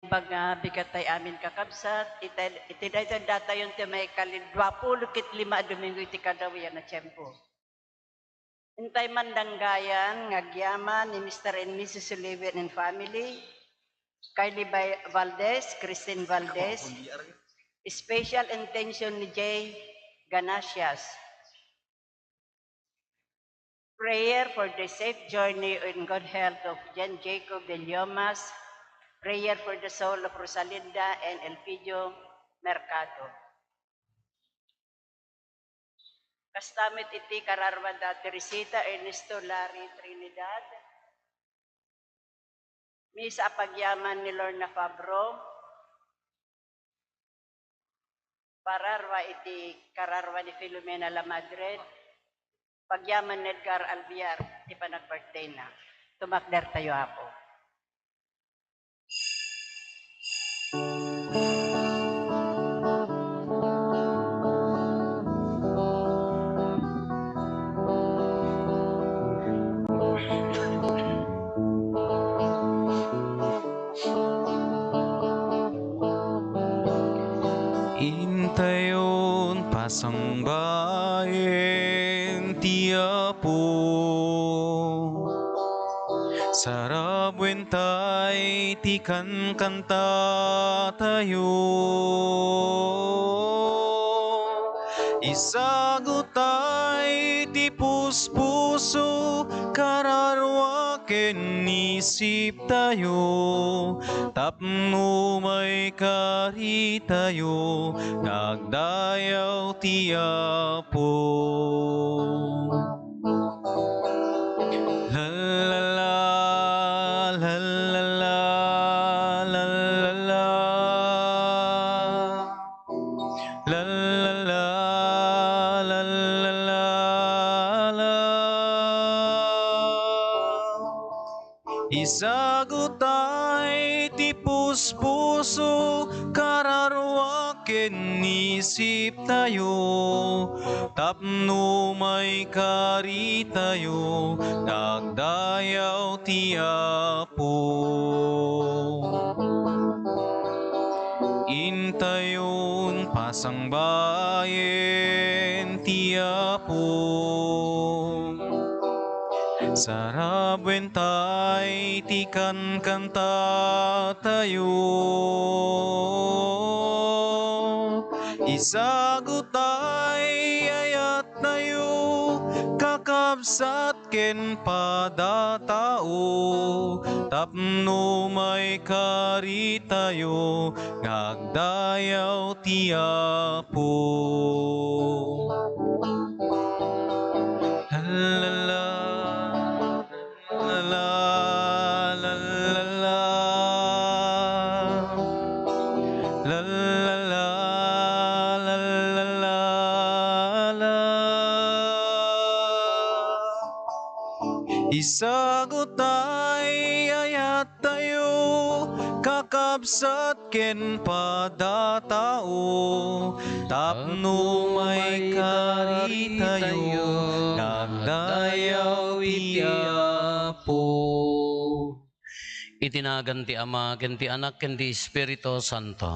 Baga bigatay amin kakabsat, itidaytan data yung may kalidwapulo kit lima Domingo iti kadawiyan na tiyempo. Intay mandanggayan, ngagyaman ni Mr. and Mrs. Sullivan and family, Kylie Valdez, Christine Valdez, special intention ni Jay Ganasias. Prayer for the safe journey and good health of Jan Jacob de Liomas. Prayer for the soul of Rosalinda and Elpidio Mercado. Kastamit iti Kararwada Teresita Ernesto Larry Trinidad. Misa Pagyaman ni Lorna Fabro. Pararwa iti Kararwa ni Filomena La Madrid. Pagyaman ni Edgar Albiar, iti panag-birthday na. Tumakder tayo apo. Intayon pasangbayan tiapo sarabwentay tikan kanta tayo isagutay ti puspuso kararwa ken isip tayo tapno may kari tayo nagdayaw tiapo lalala lalala lalala lalala lalala isagutay ti puspuso kararwa ken isip tayo tapno may kari tayo nagdayaw tiapo intayon pasangbayan tiapo sarabwentay tikan kanta tayo isagutay ayat tayo kakabsat ken padatao tapno may kari tayo ngagdayaw tiapo lalala lalala lalala lalala lalala isagutay ayat tayo kakabsat ken padatao tapno may kari tayo nagdayaw tiapo Itinagan ti Ama, ken ti Anak, ken ti Espiritu Santo.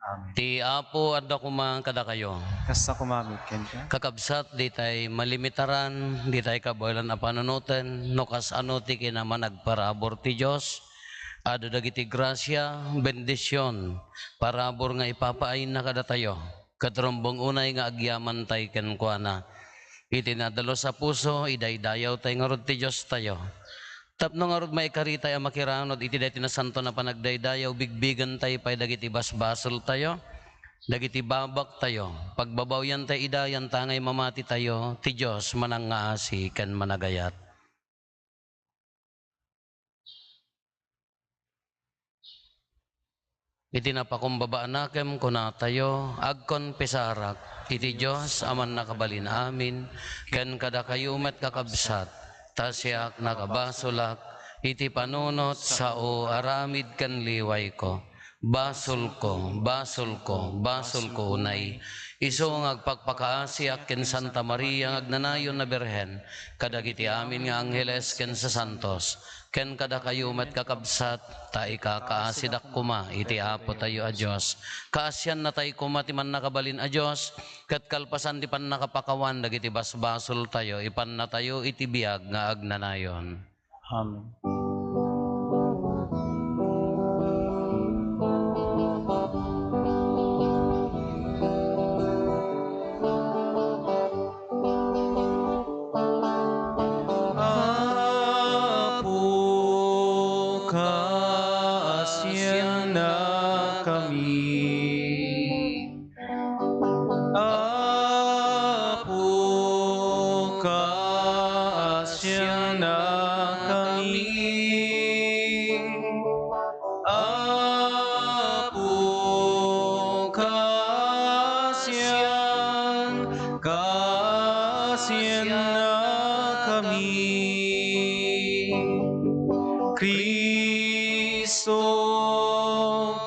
Amen. Ti Apo adda kuma kada kayo. Kasta kumamit ken ka. Kakabsat di tay malimitaran, di tay kaboylan a panunutan, no kas ano ti kinaman nagparabor ti Dios. Ado dagiti grasya, bendisyon, parabor nga ipapaain na kada tayo. Katrumbong unay nga agyaman tay ken kuana. Itinadalo sa puso, idaydayaw tay ngarod ti Dios tayo. Tapno nga rod may karitay ang makiranod, iti dati na santo na panagdaydayaw, bigbigan tayo pa'y dagiti basbasol tayo, dagiti babak tayo, pagbabawyan tayo idayan, tangay mamati tayo, ti Diyos manang ngaasi kan managayat. Iti napakumbabaan nakem kuna tayo, agkon pesarak, iti Diyos aman nakabalin amin, ken kada kayumet kakabsat, tasyak nakabasolak, iti panunot sao aramid kan liway ko. basol ko unay. Iso ngagpagpakaasi at ken Santa Maria ngagnanayon na Birhen, kadagiti amin nga angheles ken sa santos, ken kada kayo met kakabsat, ta ikakaasidak kuma, iti apo tayo a Diyos. Kaasyan na tayo kuma ti man nakabalin a Diyos, kat kalpasan di pan nakapakawan, dagiti basbasol tayo, ipan na tayo iti biyag nga agnanayon. Amen. Apo, kaasyan na kami. Apo, kaasyan na kami. Apo, kaasyan na kami. Kristo,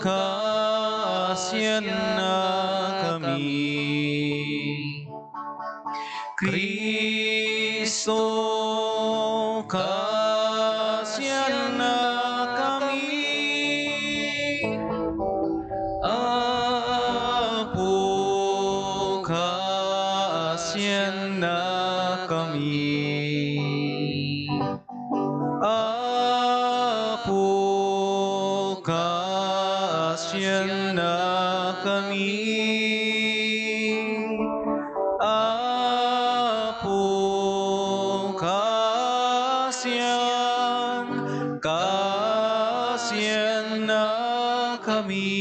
kaasyan na kami. Kristo, kaasyan na kami. Apo, kaasyan na kami. Apo, kaasyan na kami. Apo, kaasyan na kami.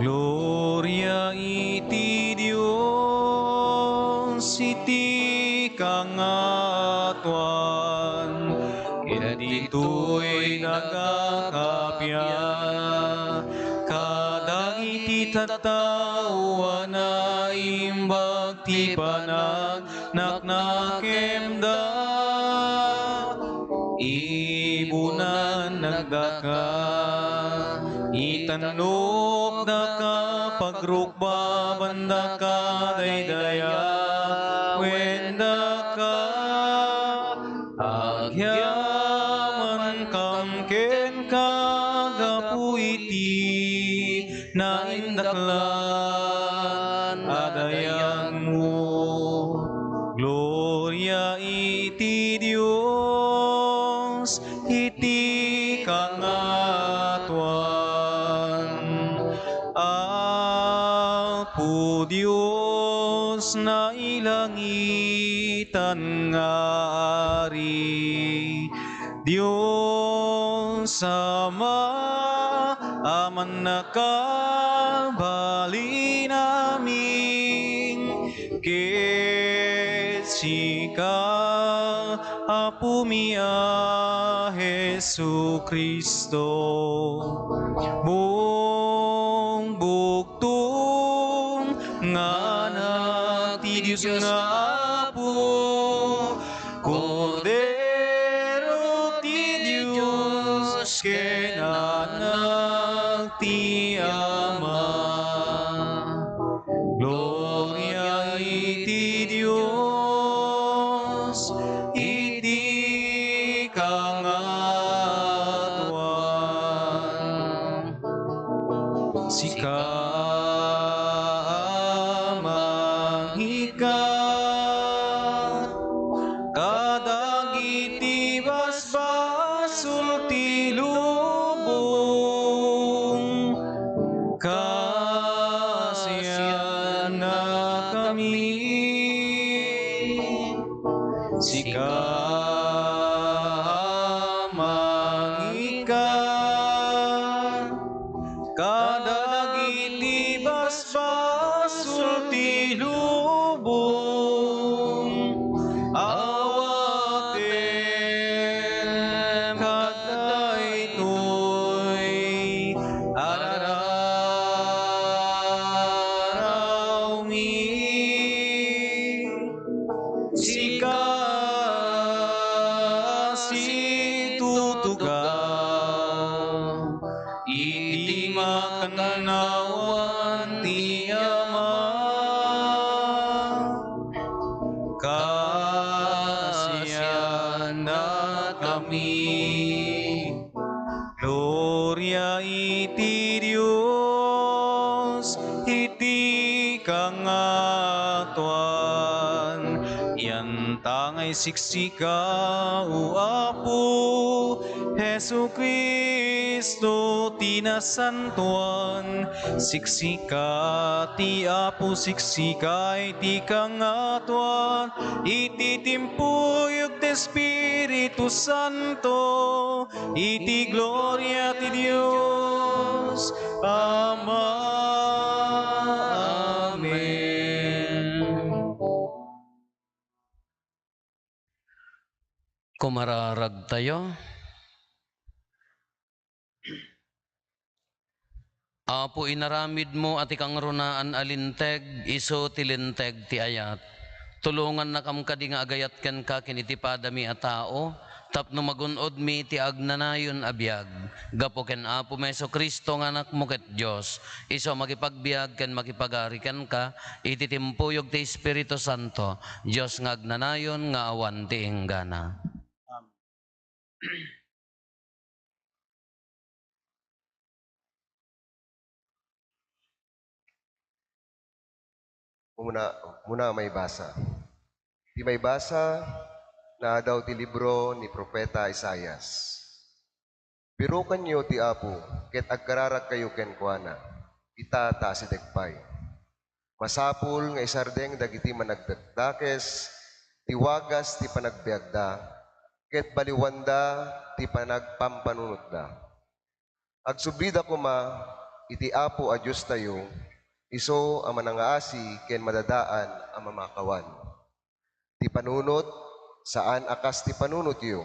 Gloria iti Dios iti kangatuan, ket ditoy nagakapya, kadagiti tattao na imbag ti panag naknakemda, ibunan nagdaka, itanok daka, pagrukba banda ka, daydaya wenda ka, agyaman kam ken kagapu iti naindaklan adayan mo. Gloria iti Dios iti kangatuan. Apo Dios na ilangitan nga ari, Dios Ama, aman nakabali namin, ket sika Apo mia Jesu Kristo, mong bugtong nga anak ti Diyos nga Apo, Kordero ti Diyos, ken anak ti Ama. Gloria iti Dios iti kangatuan. Sika manghikat, kadagiti basbasul ti lubong, kaasyan na kami. Sika manghikat, kadagiti kangatuan. Yan tangay siksika o Apo Hesu Kristo tinasantuan. Siksika ti Apo siksika iti kangatuan. Ititimpuyog ti Espiritu Santo. Iti gloria ti Dios Ama. Amen. Kumararag tayo. Apo inaramid mo at ikang runaan alinteg, iso tilinteg ti ayat. Tulungan na kam kadi nga agayat ken ka kiniti padami a tao, tapno magunod mi ti agnanayon abiyag. Gapo ken Apo Meso Kristo nga anak mo ket Dios. Iso makipagbiag ken makipagari ken ka, ititimpuyog ti Espiritu Santo. Dios nga agnanayon nga awan ti inggana. Muna may basa. Di may basa na daw ti libro ni Propeta Isaias. Birukan niyo ti Apo, ket agkararag kayo ken kuana. Ita ta si degpay. Masapul nga isardeng dagiti managdakdakes, ti wagas ti panagbiagda, ket baliwanda ti panagpampanunot da. Agsublida ko iti Apo a Diyos tayo, iso ang manangaasi ken madadaan ang mamakawan. Ti panunot, saan akas ti panunot yo?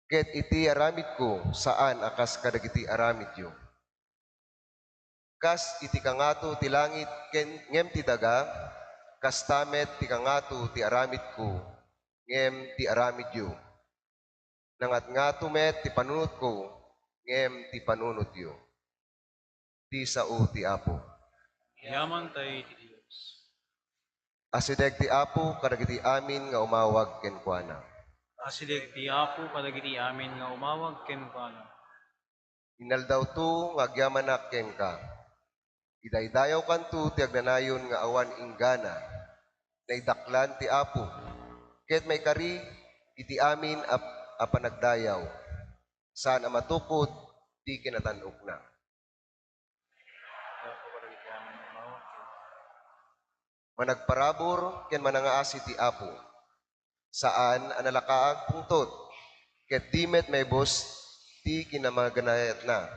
Ket iti aramid ko, saan akas kadagiti aramid yo? Kas iti kangato ti langit ken ngem ti daga, kas tamet ti kangato ti aramid ko, ngem ti aramid yo. Nangat-ngato met ti panunot ko, ngem ti panunot yo. Ti sao ti Apo. Yaman tayo ti Diyos. Asideg ti Apo kadagiti amin nga umawag ken kuana. Asideg ti Apo kadagiti amin nga umawag ken kuana. Inaldaw tu nga agyamanak ken ka. Idaydayaw kantu ti agnanayon nga awan inggana. Naidaklan ti Apo. Ket may kari iti amin a panagdayaw. Saan a matukod ti kinatanok na. Managparabor ken manangaasi ti Apo. Saan analakaag pungtot, ket dimet may bos ti kinamaganayat na.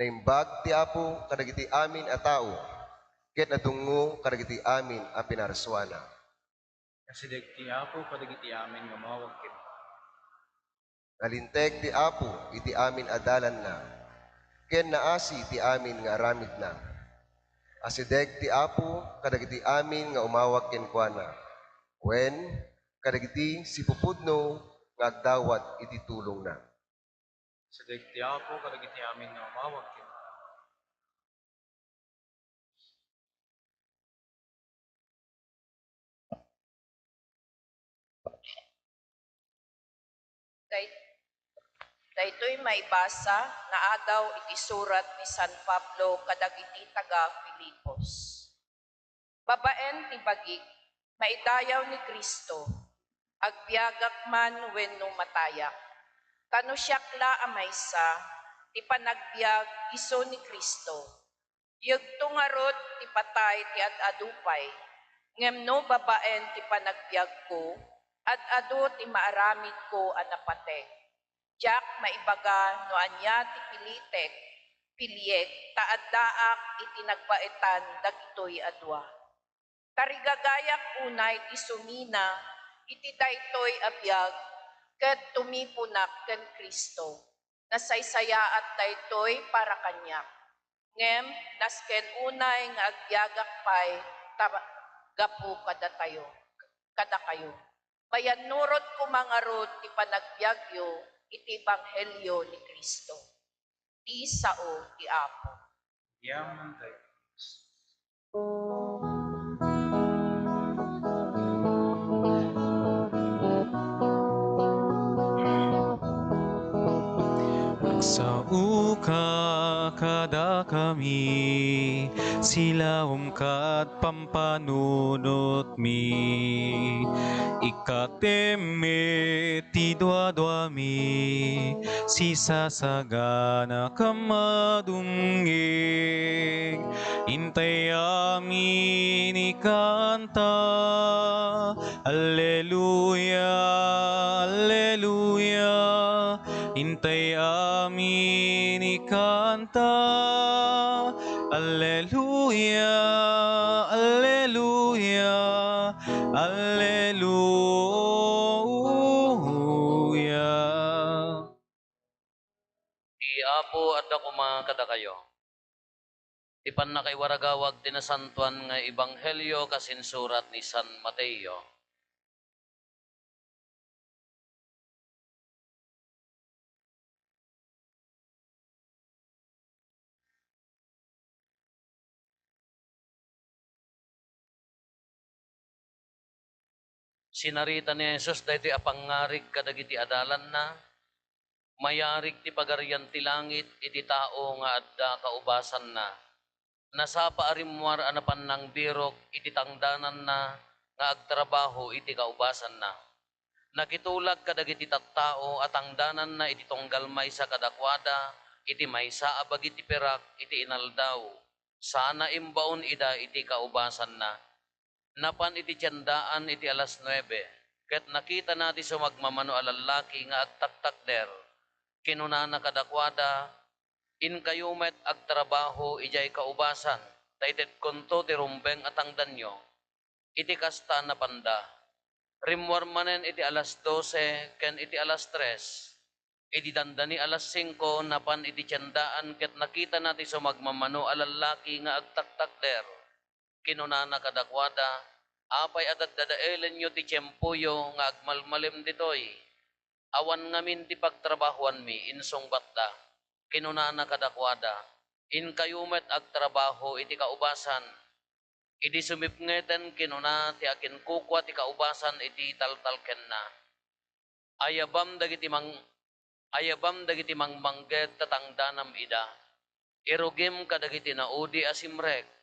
Naimbag ti Apo kadagiti amin a tao, ket nadungo kadagiti amin a pinarsuana. Asideg ti Apo kadagiti amin nga umawag ken Nalinteg ti Apo iti amin adalan na, ken naasi ti amin nga aramid na. Asideg ti Apo kadagiti amin nga umawag ken kuana. Wen kadagiti sipupudno nga agdawat iti tulong na. Asideg ti Apo kadagiti amin nga umawag ken Daytoy maibasa nga adaw iti surat ni San Pablo kadagiti taga Filipos. Babaen ti bagik, maidayaw ni Kristo, agbiagak man wenno matayak. Kano siyakla amaysa, ti panagbiag iso ni Kristo. Yugto nga rod ti patay ti adupay, ngem no babaen ti panagbiag ko, adu ti maaramid ko anapatek. Jak maibaga no anya ti piliyek, taaddaak iti nagbaitan dagitoy adwa. Karigagayak unay ti sumina, iti daytoy abiyag, ket tumipunak ken Kristo. Nasaysayaat daytoy para kanyak. Ngem, nasken unay nga agbyagak pay, gapu kada kayo. Bayan nurot kumangarot ti panagbiagyo, iti Ebanghelyo ni Kristo. Ti sao ti Apo. yaman tayo. Nagsauka kada kami, silawom kat pampanunot mi. Ikateme ti dua-dua mi, sisasagana kamadungig. Intay amin ikanta, Alleluia, Alleluia. Intay amin ikanta, Alleluia, Alleluia, Alleluia. Ti Apo adda kumakada kayo. Ipan na kay waragawag tinasantuan nga ebanghelyo kasinsurat ni San Mateo. Sinarita ni Jesus daytoy apangarig kadagiti adalan na, mayarig ti pagarian ti langit iti tao nga adda kaubasan na. Nasapa arimwar anapan ng birok iti tangdanan na nga agtrabaho iti kaubasan na. Nakitulag kadagiti tattao at tangdanan na iti tunggal maysa kadakwada iti maysa abag iti perak iti inaldaw. Sana imbaon ida iti kaubasan na. Napan iti tiyandaan iti alas 9. Ket nakita nati sumagmamano alalaki nga agtaktak der. Kinunana kadakwada, in kayo met agtrabaho ijay kaubasan, taited konto ti rumbeng atang danyo, iti kasta na panda. Rimwar manen iti alas 12, ken iti alas 3, iti dandani alas 5, napan iti tiyandaan, ket nakita nati sumagmamano alalaki nga agtaktak der. Kinunana kadakwada, apay adagdadaelen nyo ti tiyempuyo nga agmalmalim ditoy. Awan ngamin ti pagtrabahuan mi, insong batda. Kinunana kadakwada, in kayo met agtrabaho iti kaubasan. Iti sumipngeten kinuna ti akin kukwa ti kaubasan iti taltalken na. Ayabam dagiti mangmangget tatangdanam ida. Irugim kadagiti naudi asimrek.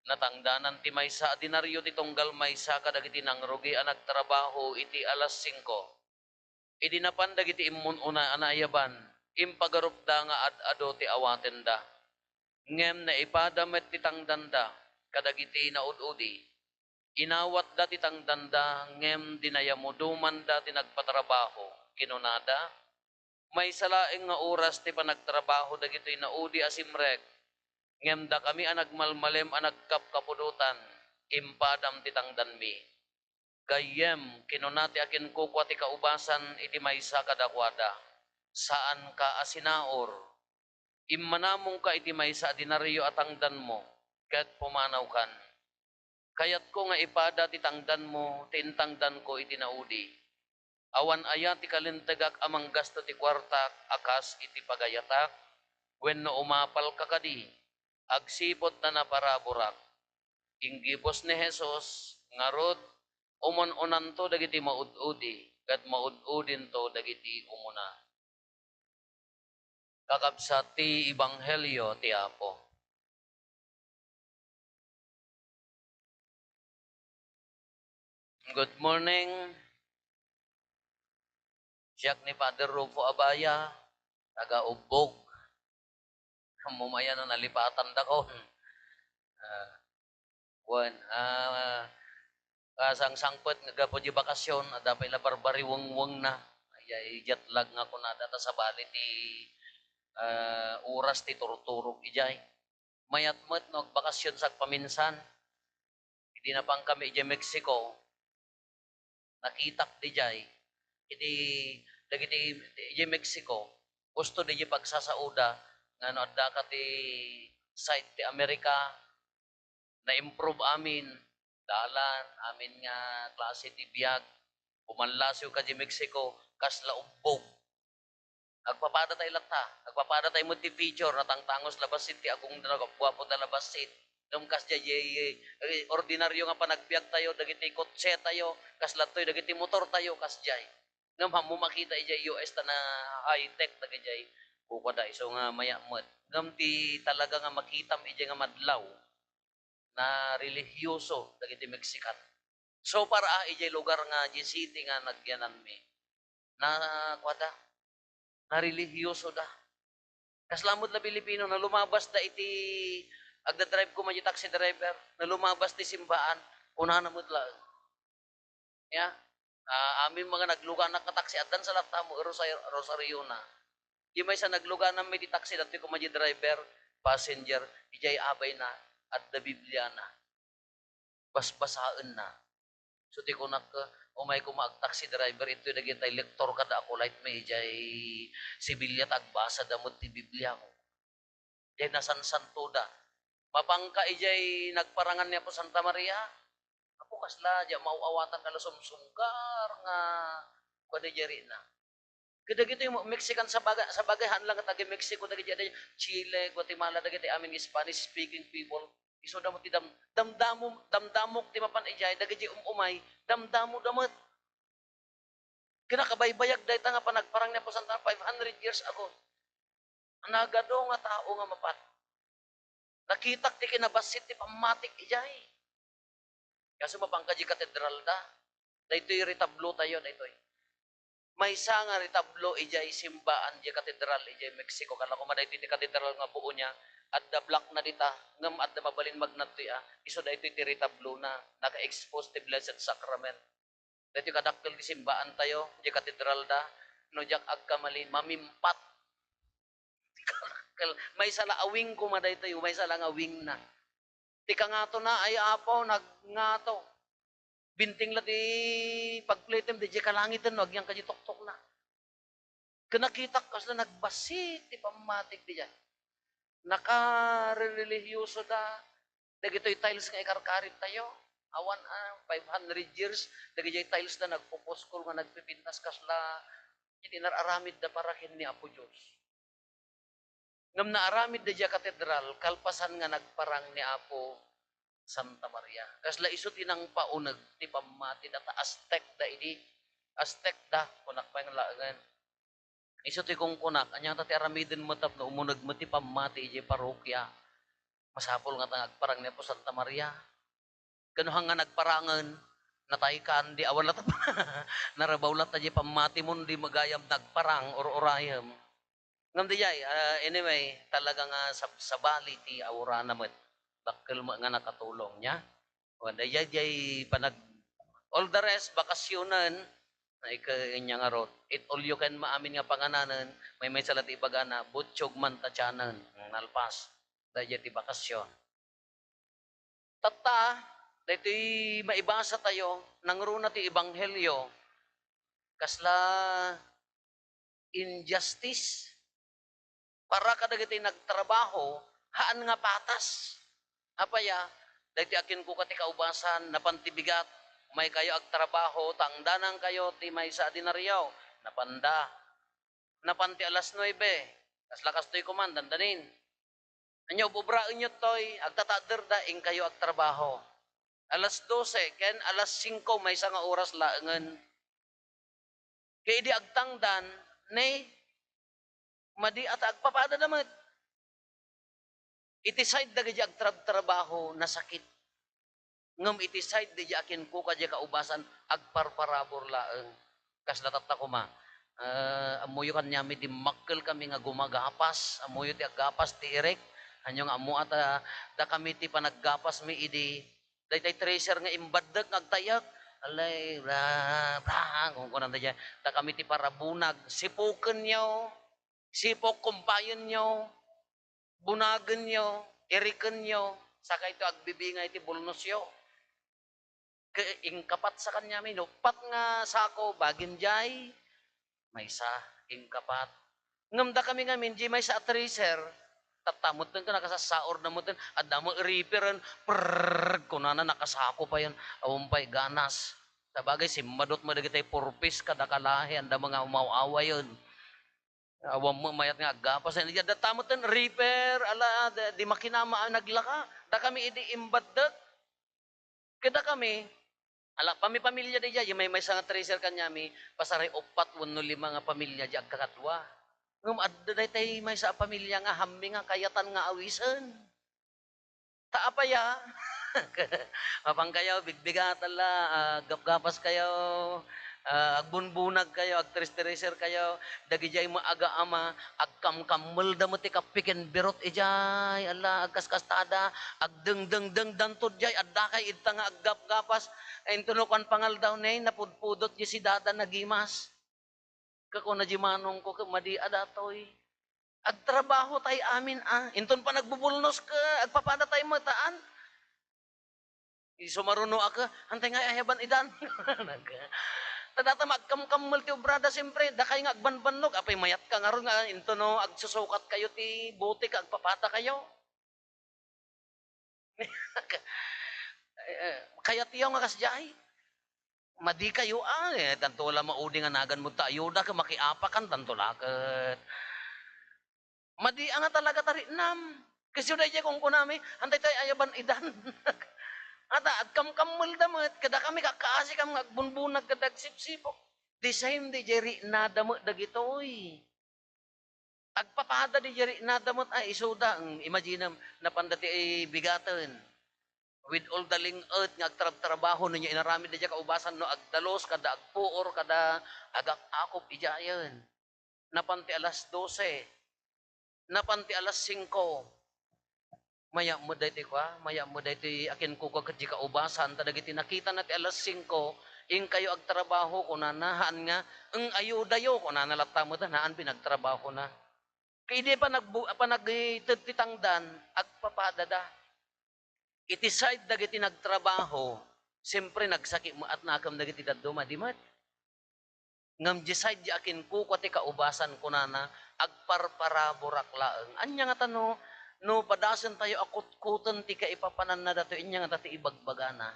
Natangdanan ti maysa dinaryo ti tunggal maysa kadagiti nangrugi anak trabaho iti alas 5. Idi napan dagiti immun una anayaban, impagarupda nga ad-ado ti awaten da. Ngem na ipadamet ti tangdanda, kadagiti naududi. Inawat da ti tangdanda, ngem dinayamuduman da ti nagpatrabaho. Kinunada, may salaeng nga oras ti panagtrabaho dagiti naudi asimrek. Ngem da kami anagmalmalem anagkapkapudutan, impadam ti tangdanmi. Gayem, kinunati akin kukwa ti kaubasan iti maysa kadakwada. Saan ka asinaor? Immanamong ka iti maysa dinaryo atangdan mo, ket pumanaw kan. Kayat ko nga ipada ti tangdan mo, ti intangdan ko iti naudi. Awan aya ti kalintagak amang gasto ti kwartak, akas iti pagayatak, wenno umapal kakadi, agsipot na naparaburak. Inggipos ni Jesus, ngarod, umon-unan to dagiti maud-udi, kat maud-udin to dagiti umuna. Kakabsat ti Ibanghelyo ti Apo. Good morning. Siyak ni Father Rufo Abaya, taga-Ubog. Mumaya na nalipatan da ko. Kasang sangpet nga gapo di bakasyon, adapay la barbari wong na. Ay jet lag nga ko na data sa bali ti oras ti turturog ijay. Mayatmet no bakasyon sa paminsan. Hindi na pang kami ijay Mexico. Nakitak di jay. Hindi dagiti ijay Mexico. Gusto di jay pagsasauda nga no adda ka ti site ti Amerika na improve amin dalan amin nga klase ti biyag pumanlasyo ka di Mexico kasla ubbog agpapada tayo lata agpapada tayo mo ti feature natangtangos labasit ti agong nagapwapo na labasit nung kas jay ordinaryo nga panagbiag tayo dagiti kotse tayo kasla toy dagiti motor tayo kas jay ngam mo makita ijay US ta na high tech dagiti Bukod iso nga mayamot. Ngam ti talaga nga makitam ije nga madlaw na relihiyoso dagiti Mexican. So para ije lugar nga di city nga nagyanan mi. Na kwada na relihiyoso da. Kaslamod na Pilipino na lumabas da iti agda-drive ko man yung taxi driver na lumabas ti simbaan unahan na mutla. Ya. Amin mga naglugan na taxi at dan sa latamo Rosario na. Di may sa naglugan na may di taxi dati ko man yung driver, passenger, ijay abay na at da Biblia na. Basbasaan na. So ti ko nak umay ko taxi driver ito yung naging tay lektor kada ako light may ijay sibilya tagbasa damot ti Biblia ko. Ijay nasansanto da. Mapangka ijay nagparangan niya po Santa Maria. Ako kasla, diya mauawatan ka lasumsunggar nga kuwada jari na. Kada gito yung Mexican sa bagahan lang at Mexico, dagi dyan Chile, Guatemala, dagi amin Spanish speaking people. Iso damot ti damdamok ti mapan ijay, dagi di umay, damdamo damot. Kinakabaybayag dahi nga panagparang niya po Santa 500 years ago. Nagado nga tao nga mapat. Nakitak ti kinabasit ti pamatik ijay. Kaso mapangka di katedral da. Daytoy retablo tayo, daytoy. May isa nga retablo ijay simbaan di katedral ijay Mexico. Kala ko maday ti katedral nga buo niya. At the black na dita, ngam at the mabalin magnatoy iso daytoy ti retablo na naka-expose ti Blessed Sacrament. Daytoy kadakkel ti simbaan tayo, di katedral da. No jak agkamali, mamimpat. May sala awing ko maday tayo, may sala nga awing na. Tika nga to na, ay apaw, nagngato. Binting la di pagplitem, di kalangitan, wag yang kaji tok-tok na. Kanakitak kas na nagbasit, di pamatik di dyan. Naka-religyoso da, dagito'y tiles nga ikarkarit tayo. Awan, 500 years, dagito'y tiles na nagpupuskol nga nagpipintas kasla, itinararamid da para ni Apo Diyos. Ngam naaramid da dya katedral, kalpasan nga nagparang ni Apo Santa Maria. Kasla iso tinang paunag, ti pamati data Aztec da idi. Aztec da, kunak pa yung laangan. Iso ti kong kunak, anyang tati aramidin mo tap na umunag mo ti pamati iji parokya. Masapol nga tangag parang ni Apo Santa Maria. Ganuhang nga nagparangan, natay kan, di awan latap narabaw lat iji pamati mo, di magayam nagparang or orayam. Ngam di jay, anyway, talaga nga sabali ti aura naman. Bakil mo nga nakatulong niya. Wanda jay panag, all the rest, bakasyonan, na ikanya nga rot. It all you can maamin nga pangananan, may salat ibagana, butsyog man tatyanan, nalpas. Dahil ti bakasyon. Tata, dahil maibasa tayo, nangruna ti Ebanghelyo, kasla injustice, para kadagiti nagtrabaho, haan nga patas. Apaya, dahil akin ko kati kaubasan, napantibigat, may kayo agtrabaho, tangdanang kayo, ti may sa dinaryaw, napanda. Napanti alas 9, kas lakas to'y kuman, dandanin. Anyo, bubrain nyo to'y, agtatader da, ing kayo agtrabaho. Alas 12, ken alas 5, may isang oras laangan. Kaya di agtangdan, ne, madi at agpapada naman. Itiside da gaya agtrabaho na sakit. Ngam itiside da akin ko kaya kaubasan agparparabor laeng. Kas natata ko ma. Amuyo kan nyami di makkel kami nga gumagapas. Amuyo ti agapas ti irek. Anyo nga amu ata da kami ti panaggapas mi idi. Daytay tracer nga imbadag agtayag. Alay, kung kunan da dyan. Da kami ti parabunag. Sipuken nyo. Sipok kumpayon nyo, bunagan nyo, irikan nyo, saka ito agbibingay iti bulnosyo. Ingkapat sa kanya minupat nga sako, bagin jay, may sa ingkapat. Ngamda kami nga minji may sa tracer, tatamot din ka nakasasaor na mo din, at damo riperan, prrrrrrr, kunana nakasako pa yan, awampay ganas. Sabagay, simadot mo dagitay purpis, kadakalahi, anda mga umawawa yun. Awam mo mayat nga agapas niya da tamot ten repair ala di makinama naglaka da kami idi imbaddag kada kami ala pamilya di jay may sang tracer kanyami pasaray 4 wenno 5 nga pamilya di agkakatwa Ngam adda day may sa pamilya nga hammi nga kayatan nga awisan. Taapaya. Mapang kayo, bigbigat ala, gapgapas kayo, agbunbunag kayo, agtris-triser kayo, dagijay mo aga ama, agkamkammal da mo ti kapiken birot ijay, ala, agkaskastada, agdeng-deng-deng dantod jay, adda kay idta nga aggapgapas, ay tunukan pangal daw nay, napudpudot di si dada nagimas. Kako na di manong ko, madi adatoy. Agtrabaho tay amin inton pa nagbubulnos ka, agpapada tay mataan. Isumaruno ako, hantay nga ayaban idan. Tadata magkamkammal ti obrada siyempre, dakay nga agbanbannog, apay mayat ka nga ron nga, into no, agsusukat kayo ti buti ka, agpapata kayo. Kaya tiyaw nga kasjay, madi kayo tanto wala maudi nga nagan mo ta, ayuda ka makiapakan, tanto lakat. Madi nga talaga tarinam. Kasi yun ay kung kunami, hantay tayo ayaban idan. Ata, at kamkammal damat, kada kami kakaasi kami agbunbunag kadag sipsipok. The same di jeri na damot dagitoy. Agpapada di jeri na damot ay isuda. Imagine na pandati ay bigatan. With all the ling earth nga agtrabaho ninyo inarami di ka ubasan no agdalos kada agpuor kada agak akop ijayan. Napanti alas 12. Napanti alas 5. Maya mo daytoy kwa, maya mo daytoy akin ko kadji ka ubasan tadagiti nakita nati alas 5 ing kayo agtrabaho ko na nahaan nga ang ayuda yo ko na nalata mo ta naan pinagtrabaho na. Kay di pa nagtitangdan agpapadada. Iti side dagiti nagtrabaho, siyempre nagsaki mo at nakam dagiti daduma di mat. Ngam di side di akin ko ti kaubasan ko na agparpara burak-laeng. Anya nga tano no padasan tayo akut-kutan ti kaipapanan na dato inya nga tati ibagbagana.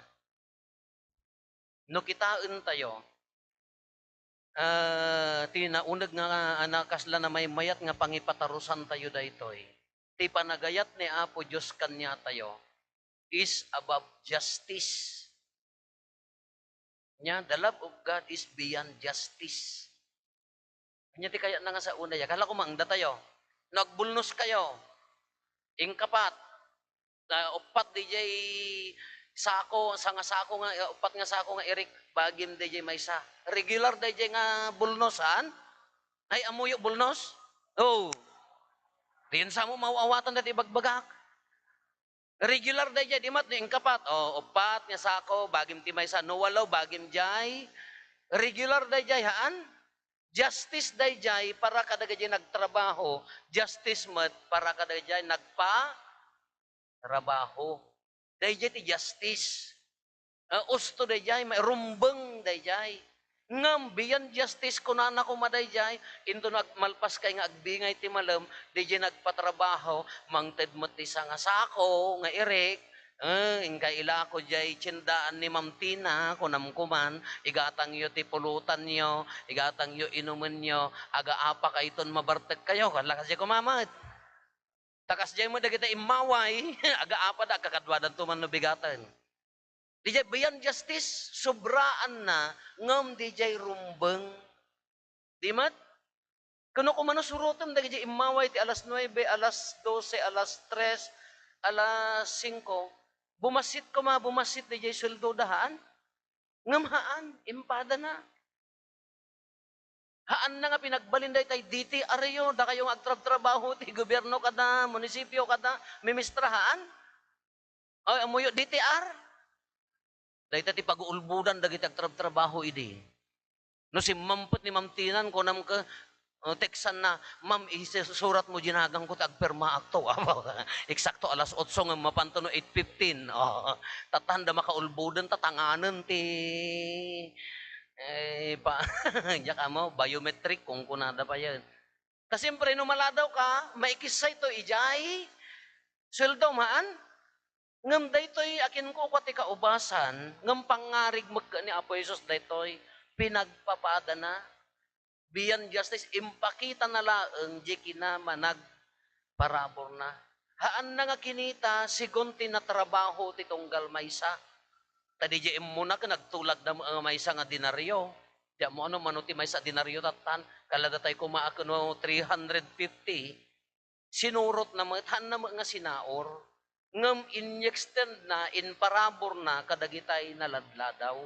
No kitaan tayo, tinaunag nga anakasla na may mayat nga pangipatarusan tayo daytoy. Ti panagayat ni Apo Diyos kanya tayo is above justice. Nya, the love of God is beyond justice. Nya ti kaya na nga sa una ya, kala ko maangda tayo. Nagbulnos kayo, ingkapat, upat DJ sako, nga sako nga, upat nga sako nga Eric, bagim DJ maysa. Regular DJ nga bulnosan, ay amuyo bulnos? Oh, diyan sa mo mauawatan dati bagbagak. Regular DJ, di mat, ingkapat, upat nga sako, bagim ti maysa, no walaw, bagim jay. Regular DJ haan? Justice dayjay para kadagay nagtrabaho, justice mat para kadagay trabaho. Dayjay ti justice. Usto dayjay may rumbeng dayjay. Ngam biyan justice kunana ko madayjay, into nagmalpas kay nga agbingay ti malam, dayjay nagpatrabaho, mangted mat ti nga sako nga Eric. Ingkay ila ko jay tsindaan ni Ma'am Tina, kunam kuman, igatang yo ti pulutan nyo, igatang yo inuman nyo, aga-apa kayton mabartag kayo, kanla kasi kumamad. Takas jay mo dagita imaway, aga-apa da, kakadwadan tuman no bigatan. Di jay bayan justice, sobraan na, ngam di jay rumbeng. Di mat? Kuno kumano surutom, dagita jay imaway ti alas 9, alas 12, alas 3, alas 5, bumasit ko bumasit di jay sweldo dahaan. Ngam impada na. Haan na nga pinagbalin day tay diti ariyo, da kayong agtrabaho ti gobyerno kada, munisipyo kada, mimistrahaan. Ay, amuyo DTR. Day ti pag-uulbudan dagiti agtrabaho idi. No si mampot ni Ma'am Tinan ko nam ka, teksan na, ma'am, surat mo ginagang ko tagperma akto. Eksakto alas 8 nga mapanto no 8:15. Tatanda makaulbudan, tatanganan ti diya ka mo, biometric kung kunada pa yan. Kasi siyempre, numaladaw ka, maikisay to ijay. Sweldo maan. Ngam daytoy akin ko pati kaubasan, ngam pangarig magka ni Apo Jesus daytoy, pinagpapada na. Beyond justice, impakita na laeng di kinamanag parabor na. Haan na nga kinita, sigunti na trabaho ti tunggal maysa. Tadi di muna ka nagtulag na maysa nga dinaryo. Di mo ano, manuti may sa dinaryo tatan, kalada tayo kumaak no 350, sinurot na mga, na mga sinaor, ngam inextend na, inparabor na, kadagitay na ladladaw.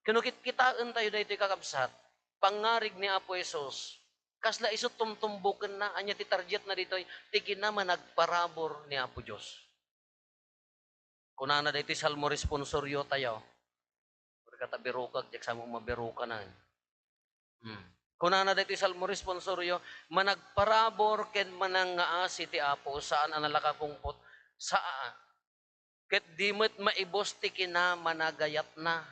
Kinukit kitaan tayo dito kakabsat, pangarig ni Apo Esos, kasla iso tumtumbukan na, anya ti target na dito, tiki naman nagparabor ni Apo Diyos. Kunana dito salmo responsoryo tayo, kata birukag, jak sa mo mabiruka na. Kunana dito salmo responsoryo, managparabor ken manang nga si ti Apo, saan ang nalakapungpot, saan? Ket dimit maibos ti kina managayat na.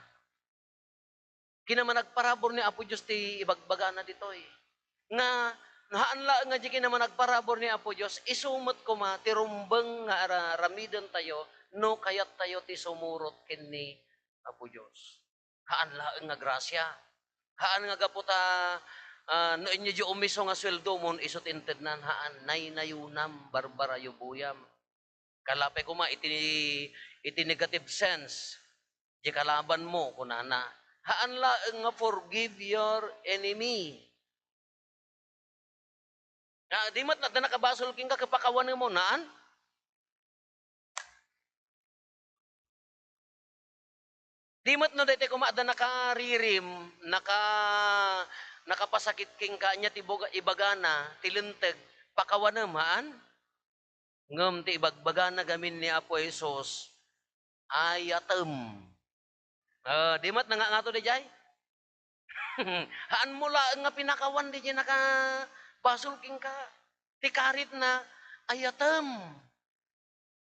Kinaman nagparabor ni Apo Diyos ti ibagbaga na ditoy. Nga, naanla nga di kinaman nagparabor ni Apo Diyos, isumot ko ma, ti rumbeng nga ramidon tayo, no kayat tayo ti sumurot ken ni Apo Diyos. Haanla nga grasya. Haan nga gaputa, no inyo di umiso nga sweldo mon, isot intednan, haan, naynayunam, barbara yubuyam. Kalapay ko ma, iti negative sense, di kalaban mo, kunana. Haan laeng nga forgive your enemy. Di mat na nakabasol king ka kapakawan mo naan? Di mat no dete kumada nakaririm, nakapasakit king ka nya tiboga ibagana, tilenteg, pakawan maan? Ngem ti ibagbagana gamin ni Apo Esos, ayatem. Di mat na nga to di jay? Haan mula nga pinakawan di jay naka basulking ka. Tikarit na ayatem.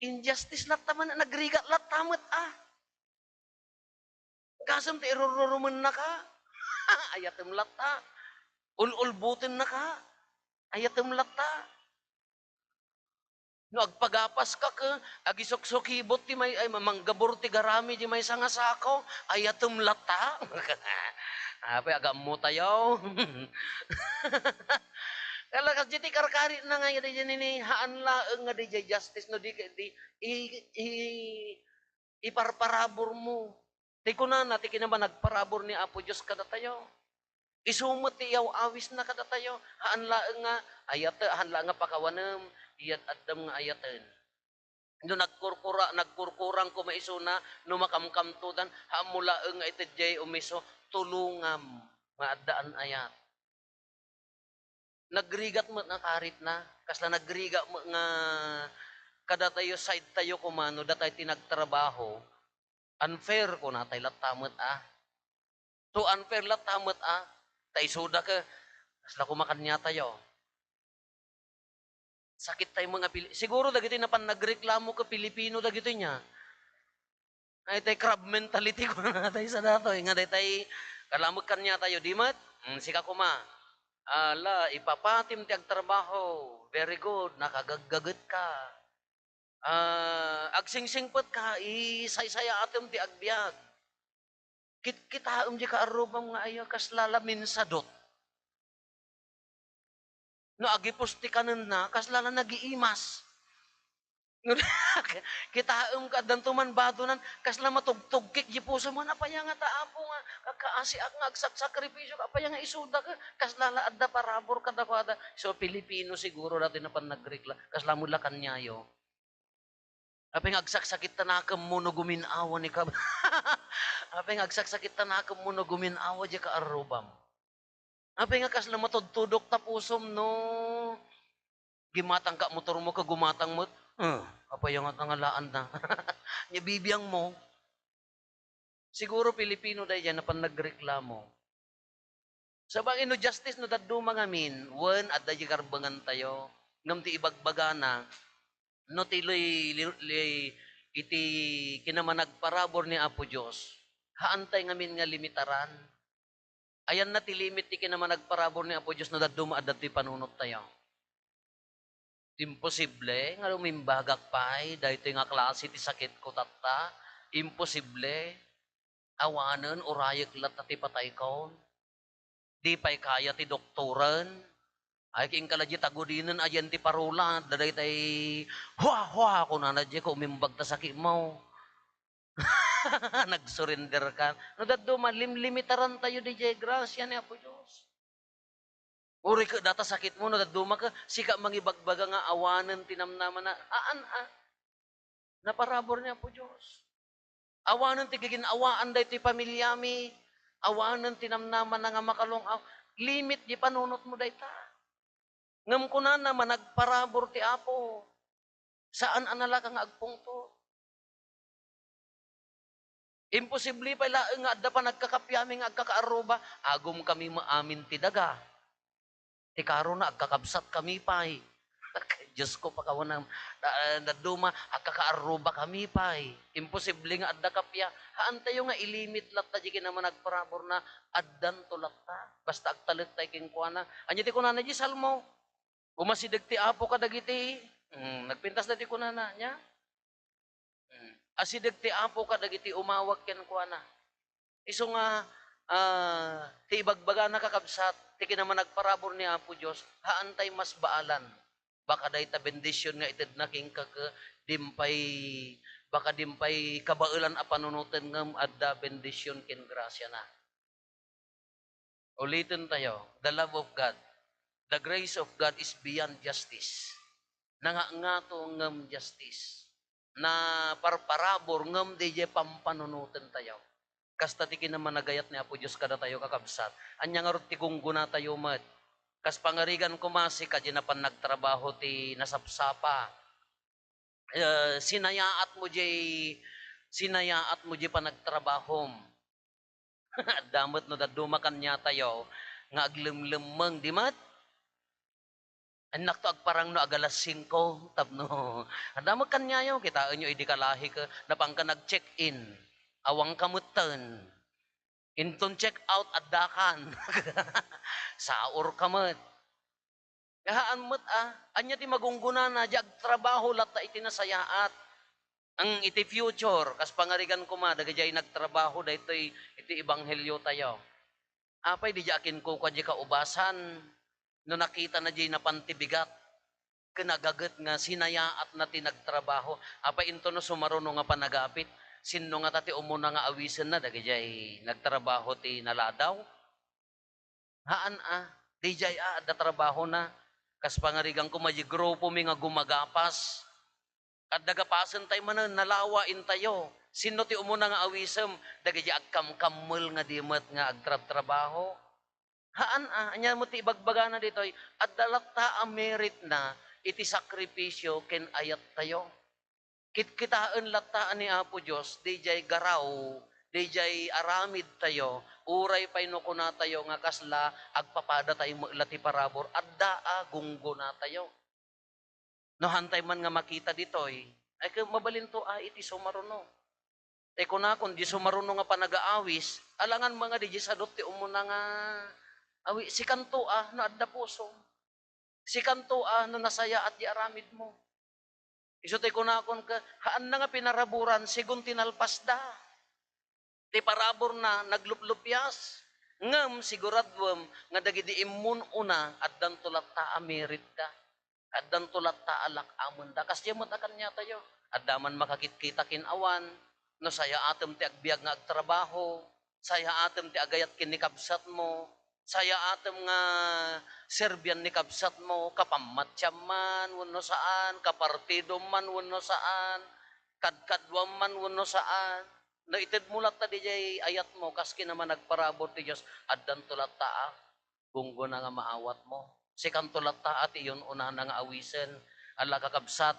Injustice lat taman nagrigat lat tamat Kasam ti irururuman na ka. Ayatem lat ta. Ululbutin na ka. Ayatem lat ta. No agpagapas ka agisoksokibot ti may ay mamanggabor ti garami di may sangasako, ayatem lat ta. Apa agam mo tayo. Kala kas jiti karkari na nga di ni haan laeng nga di justice no di iparparabor mo. Ti kunana ti kinaman nagparabor ni Apo Dios kada tayo. Isumot ti yaw awis na kada tayo. Haan laeng nga haan laeng nga pakawanem, iyat addam nga ayaten. No nagkurkurang ko maisuna, no makamkamtudan, haan mo laeng nga itedjay umiso, tulungam nga addaan ayat. Nagrigat mo nga karit na, kasla nagriga mo nga kada tayo side tayo kumano, datay tinagtrabaho, unfair ko na tayo latamot To unfair latamot tay suda ka, kasla kumakanya tayo. Sakit tayo mga siguro dagiti na pan nagreklamo ka Pilipino dagiti niya. Ay tay crab mentality ko na tayo sa dato. Nga tay kalamot kanya tayo, di mat? Sika kuma. Ala, ipapatim ti agtrabaho. Very good, nakagagagat ka. Agsingsingpot ka, isaysaya atem ti agbiag. Kitaam di ka arubam nga ayo, kas lalamin sa dot. No, agipos ti kanan na, kas lala nagiimas. Kitaam ka dantuman badunan, kas la matugtugkik di puso mo, napaya nga taapo nga, kakaasiak nga, agsakripisyo, kapaya nga isuda ka, kas lala adda parabor kada kada. So, Pilipino siguro natin na pan nagrikla, kas lamula kanyayo. Apay nga agsaksakit tanakam mo no guminawa ni ka. Apay nga agsaksakit tanakam mo no guminawa di ka arubam. Apay nga kas la matudtudok tapusom no. Gimatang ka motor mo ka gumatang mo. Apay nga tangalaan na. Nya bibiyang mo. Siguro Pilipino dahil yan na pan nagreklamo. Sa bang ino justice no daddo mga min, wen at dahi karbangan tayo, ngam ti ibagbaga na, no ti iti kinaman nagparabor ni Apo Diyos, haantay ngamin nga limitaran. Ayan na ti limit ti kinaman nagparabor ni Apo Diyos no daddo maadat ti panunot tayo. Imposible, nga lumimbagak pa'y, dahil ito nga klase ti sakit ko tata, imposible, awanan, urayak lat na ti patay ko, di pa'y kaya ti doktoran, ay king kaladya tagudinin, ayan ti parula, daday tay, huwa, ko na nadya ko, umimbag ta sakit mo. Nag-surrender ka. No, daduma, limitaran tayo di jay grasya ni Apo Diyos. Uri ka, data sakit mo, no, daduma ka, sika mangibagbaga nga awanan, tinamnaman na, naparabor niya po Diyos. Awanan tigigin awaan da ito'y pamilyami, awanan tinamnaman na nga makalong limit di panunot mo da ita. Ngam ko na naman, nagparabor ti Apo. Saan anala ka nga agpungto? Imposible pa nga adda pa nagkakapyami nga agkakaaruba, agom kami maamin ti daga. Ti karo na agkakabsat kami pa. Diyos ko pakawanang naduma agkakaaruba kami pa. Imposible nga adda kapya. Haan tayo nga ilimit latta di naman nagparabor na addan to latta. Basta agtalit tayo king kuana. Anya ti kunana di salmo. Umasidag ti Apo kadagiti. Nagpintas na ti kunana niya. Asidag ti Apo kadagiti umawag ken kuana. Iso nga ti ibagbaga nakakabsat ti kinaman nagparabor ni Apo Dios haan tay mas baalan. Baka day ta bendisyon nga ited na king baka dimpay kabailan a panunutan ngem adda bendisyon ken grasya na. Ulitin tayo, the love of God, the grace of God is beyond justice. Nangangato ngem justice. Na parparabor ngem DJ pampanunutan tayo. Kasta ti kinaman nagayat ni Apo Diyos kada tayo kakabsat. Anya nga ti gungguna tayo mat. Kas pangarigan kumasi kadya na pan nagtrabaho ti nasapsapa. Sinayaat mo jay pa nagtrabahom. Damot no dadumakan niya tayo nga aglimlemeng di mat. Anak to agparang no agalas 5 tapno. Andam kanyayo kita enyo idi kalahi ka napangka nag-check-in. Awang kamutan. Inton check out addakan. Saur kamet. Kahaan met anya ti magungguna na jag trabaho latta iti nasayaat. Ang iti future kas pangarigan ko ma dagayay nagtrabaho daytoy iti ebanghelyo tayo. Apay di jakin ko kadya kaubasan. No nakita na di napantibigat, kinagagat nga sinayaat na tinagtrabaho, apa into no sumaruno nga panagapit, sino nga tati umuna nga awisan na, dagay nagtrabaho ti naladaw. Haan di jay da trabaho na, kas pangarigang kumaji grupo mi nga gumagapas, at dagapasan tayo manan, nalawain tayo, sino ti umuna nga awisem, dagay agkam-kamul nga dimat nga agtrab-trabaho. Haan anya mo ti ibagbaga na ditoy at dalata ang merit na iti sakripisyo ken ayat tayo. Kitaan lataan ni Apo Dios dijay garaw, dijay aramid tayo, uray pay no kuna tayo nga kasla agpapada tayo lati parabor adda gunggo na tayo. No hantay man nga makita ditoy ay mabalin to iti sumaruno. Te kuna kun di sumaruno nga panagaawis, alangan mga di sadot ti umuna nga awi, si kanto no adda puso. Si kanto no nasaya at di aramid mo. Iso tayo kunakon ka, haan na nga pinaraburan, sigun tinalpas da. Ti parabor na, nagluplupias. Ngam, siguradwam, nga dagidi imun una, addan tulat ta amerit da. Addan tulat ta alak amon da. Kasi mo takan niya tayo. Addaman makakit-kita kinawan, no saya atem ti agbiag nga agtrabaho, saya atem ti agayat kinikabsat mo, saya atem nga Serbian ni kabsat mo, kapamatyam man, wano saan, kapartido man, wano saan, kadkadwam man, wano saan. Na itid mulat ta dijay ayat mo, kaski naman nagparabot ti Diyos, addan tulat ta gunggo na nga maawat mo. Sikan tulat ta at iyon una na nga awisen, ala kakabsat,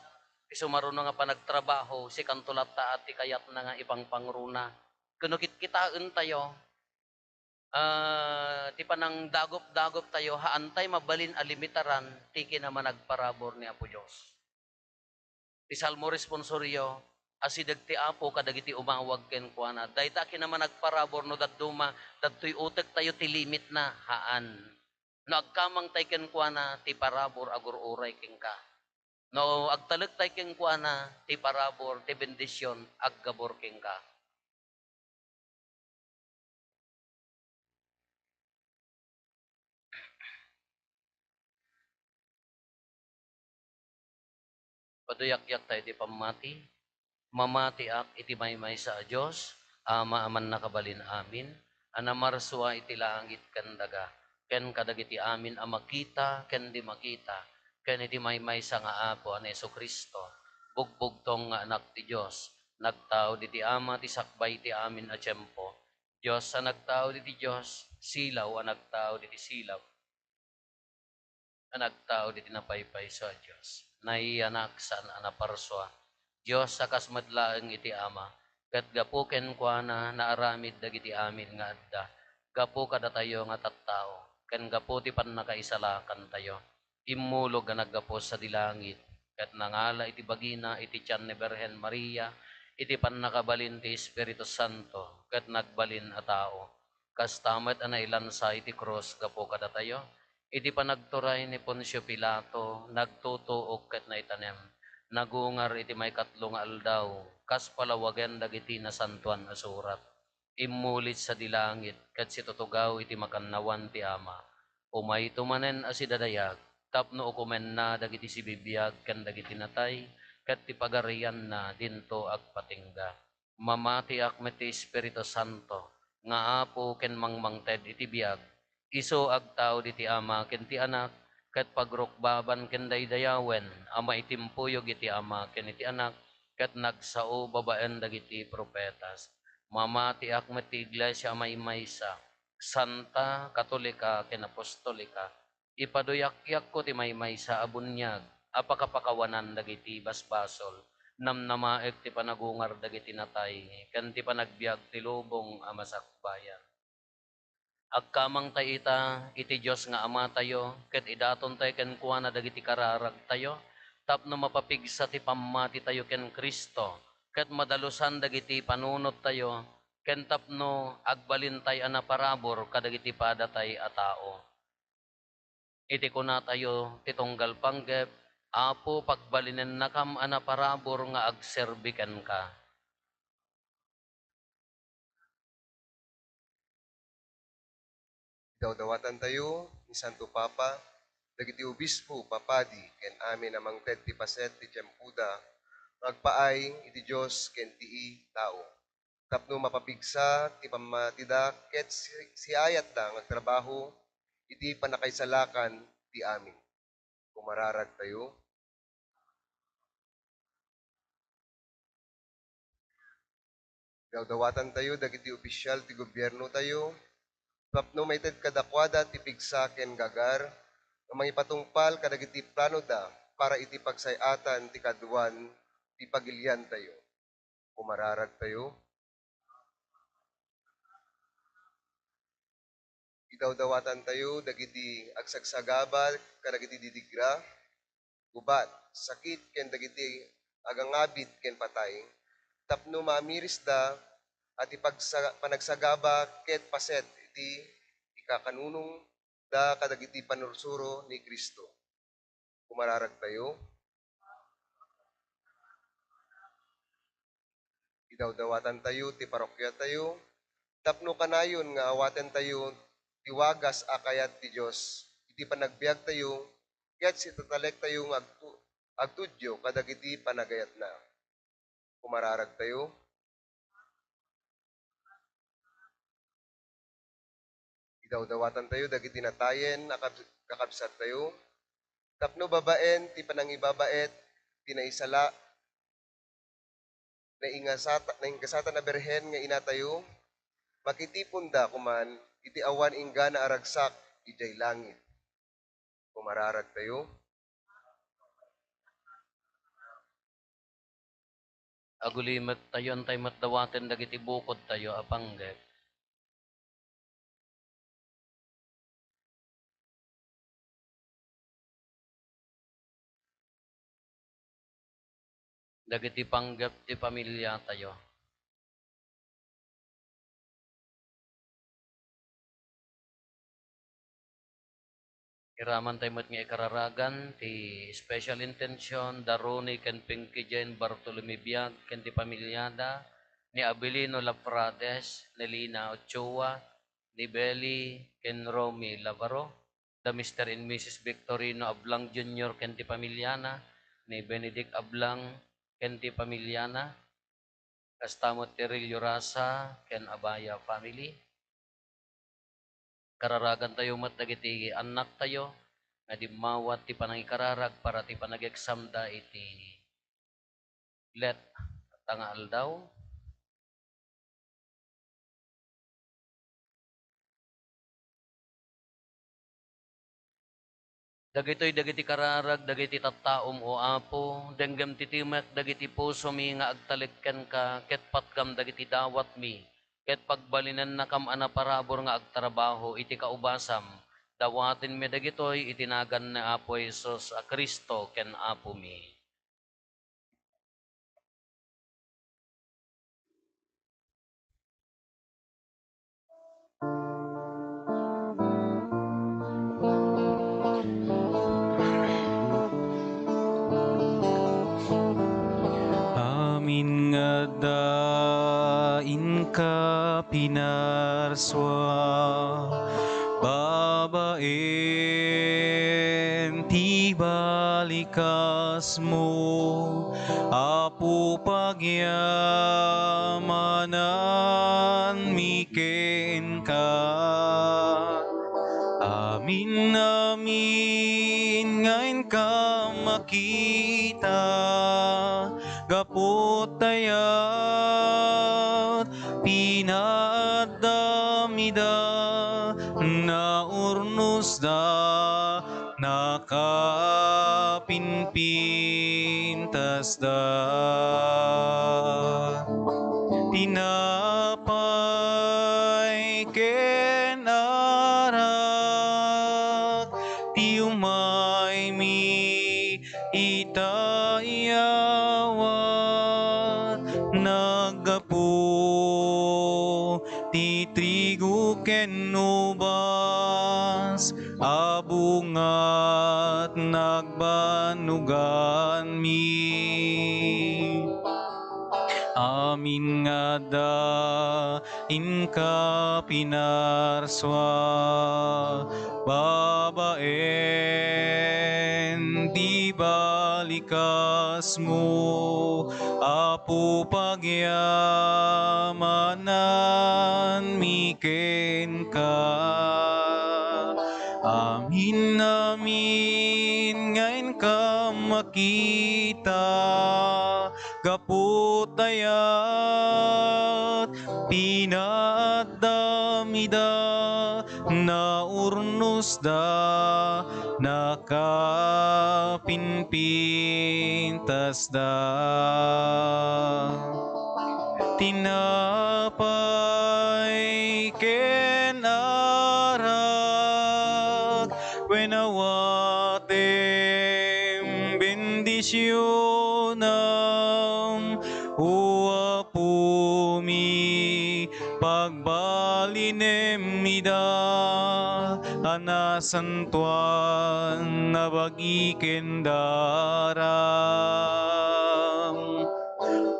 isumaruno nga panagtrabaho, sikan tulat ta at ikayat na nga ibang pangruna. Kunukit kitaan tayo, ti panang dagop-dagop tayo, haantay mabalin alimitaran, tiki naman nagparabor ni Apo Diyos. Ti Salmo responsoryo, asidag ti Apo kadagiti umawag ken kuana. Dayta naman nagparabor no daduma, dadtoy utek tayo ti limit na haan. No agkamang tay ken kuana, ti parabor agur uray ken ka. No agtaleg tay ken kuana, ti parabor, ti bendisyon, aggabor ken ka. Paduyak-yak tayo di pamati. Mamatiak iti maymay sa Diyos, ama aman nakabalin amin, anamarswa iti langit ken daga, ken kadagiti amin a makita, ken di makita, ken iti maymay sa nga apo an Hesu Kristo, bugbugtong nga anak ti Diyos, nagtao diti ama ti sakbay ti amin a tiyempo, Diyos sa nagtao diti Diyos, silaw a nagtao diti silaw, a nagtao diti napaypay sa Diyos, naianak saan a naparswa, Diyos sa kasmadlaeng iti ama, kat gapu ken kuana naaramid dagiti amin nga adda, gapu kada tayo nga tattao, ken gapu ti pannakaisalakan tayo, immulog nga naggapu sa dilangit, ket nangala iti bagina iti tiyan ni Berhen Maria, iti pannakabalin ti Espiritu Santo, ket nagbalin a tao, kas tamet a nailansa iti krus gapu kada tayo, iti panagturay ni Poncio Pilato, nagtutuok ket naitanem, nagungar iti may katlong aldaw, kas palawagan dagiti nasantuan a surat. Immulit sa dilangit, kat si tutugaw iti makannawan ti ama. Umay tumanen a si dadayag, tapno ukumen na dagiti si bibiyag, kan dagiti natay, kat ti pagarian na dinto agpatingga. Mamati akmet ti Espiritu Santo, nga apo ken mangmangted iti biyag, iso agtao diti ama ken ti anak, ket pagrukbaban ken daydayawen ama itimpuyog iti ama ken iti anak ket nagsao babaen dagiti propetas mamati akmet ti iglesia maymaysa santa katolika ken apostolika ipaduyak-yak ko ti maymaysa a bunyag apakapakawanan dagiti basbasol namnamaek ti panagungar dagiti natay ken ti panagbiag ti lubong a masakbayan. Agkamang tayo iti Diyos nga ama tayo, ket idaton tayo ken kuana dagiti kararag tayo, tapno mapapigsa ti pammati tayo ken Kristo, ket madalusan dagiti panunot tayo, ken tapno agbalin tayo anaparabor kadagiti padatay a tao. Iti kuna tayo titunggal panggep, apo pagbalinen nakam anaparabor nga agserbiken ka. Dawdawatan tayo ni Santo Papa, dagiti obispo, papadi, ken amin amang ted ti paset ti tiyempuda, magpaay iti Diyos ken ti tao. Tapno mapapigsa ti pamatida ket si ayat da ngagtrabaho iti panakaisalakan ti amin. Kumararag tayo, dawdawatan tayo dagiti opisyal ti gobyerno tayo, tapno maited kadakwada ti pigsa ken gagar, nga mangipatungpal kadagiti plano da para iti pagsayatan ti kaduan ti pagilian tayo. Kumararag tayo, idawdawatan tayo dagiti agsagsagabal kadagiti didigra, gubat, sakit ken dagiti agangabit ken patay, tapno mamiris da at panagsagaba ket paset iti ikakanunong da kadagiti panursuro ni Kristo. Kumararag tayo, idawdawatan tayo ti parokya tayo, tapno kanayon nga awaten tayo ti wagas a kayat ti Dios iti panagbiag tayo ket si tatalek tayo nga agtudyo kadagiti panagayat na. Kumararag tayo, idawdawatan tayo dagiti natayen kakabsat tayo, tapno babaen ti panangibabaet ti naisala na ingasata na berhen nga ina tayo, makitipon da kuman iti awan ingga na aragsak ijay langit. Kumararag tayo, Agulimet tayo antay matdawaten dagiti bukod tayo apanggep. Dagiti panggep ti pamilya tayo. Iraman tayo met nga ikararagan ti special intention Daruni ken Pinky Jane Bartolome Biag ken ti pamilyada ni Abilino Laprades, ni Lina Ochoa, ni Belly ken Romy Lavaro, the Mr. and Mrs. Victorino Ablang Jr. ken ti pamilyana, ni Benedict Ablang ken ti pamilyana, Kastamot Terillo Rasa, Ken Abaya family. Kararagan tayo mat dagiti anak tayo, nga di mawat ti panangikararag para ti panag-exam da iti let tangal daw. Dagiti kararag, dagiti tattaom o apo, denggam titimek, dagiti puso mi nga agtalikken ka, ket patgam dagiti dawat mi, ket pagbalinan na kam ana parabor nga agtrabaho, iti kaubasam, dawatin mi dagitoy, itinagan na Apo Isos a Kristo ken Apo mi. Amin nga dain ka pinarswa, babaen ti balikas mo, Apo pagyamanan miken ka. Amin amin ngayon ka makita, gapot tayat pinadamida na urnos da nakapinpintas da tinapay ken arak ti umay mi itayawat naggapo ti trigo ken ubas abungat nagbanugan mi. Amin nga dain ka pinarswa, babaen di balikas mo, Apo pagyamanan miken ka. Amin amin ngayon ka makita, gapot tayat pinadamida na urnos da nakapinpintas da tinapay ken arak wenawatem bendisyonam o Apo mi pagbalinem ida anasantuan na bagiken daram.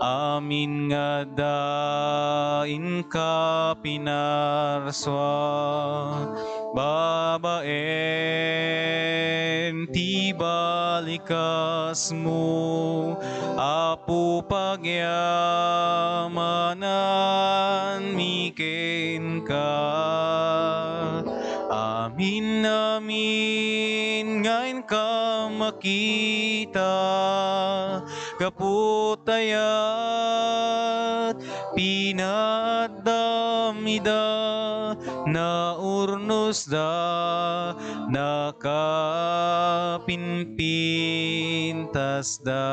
Amin nga dain ka pinarswa, babaen ti balikas mo, Apo pagyamanan miken ka. Amin amin ngayon ka makita, gapot tayat pinadamida na urnos da nakapinpintas da.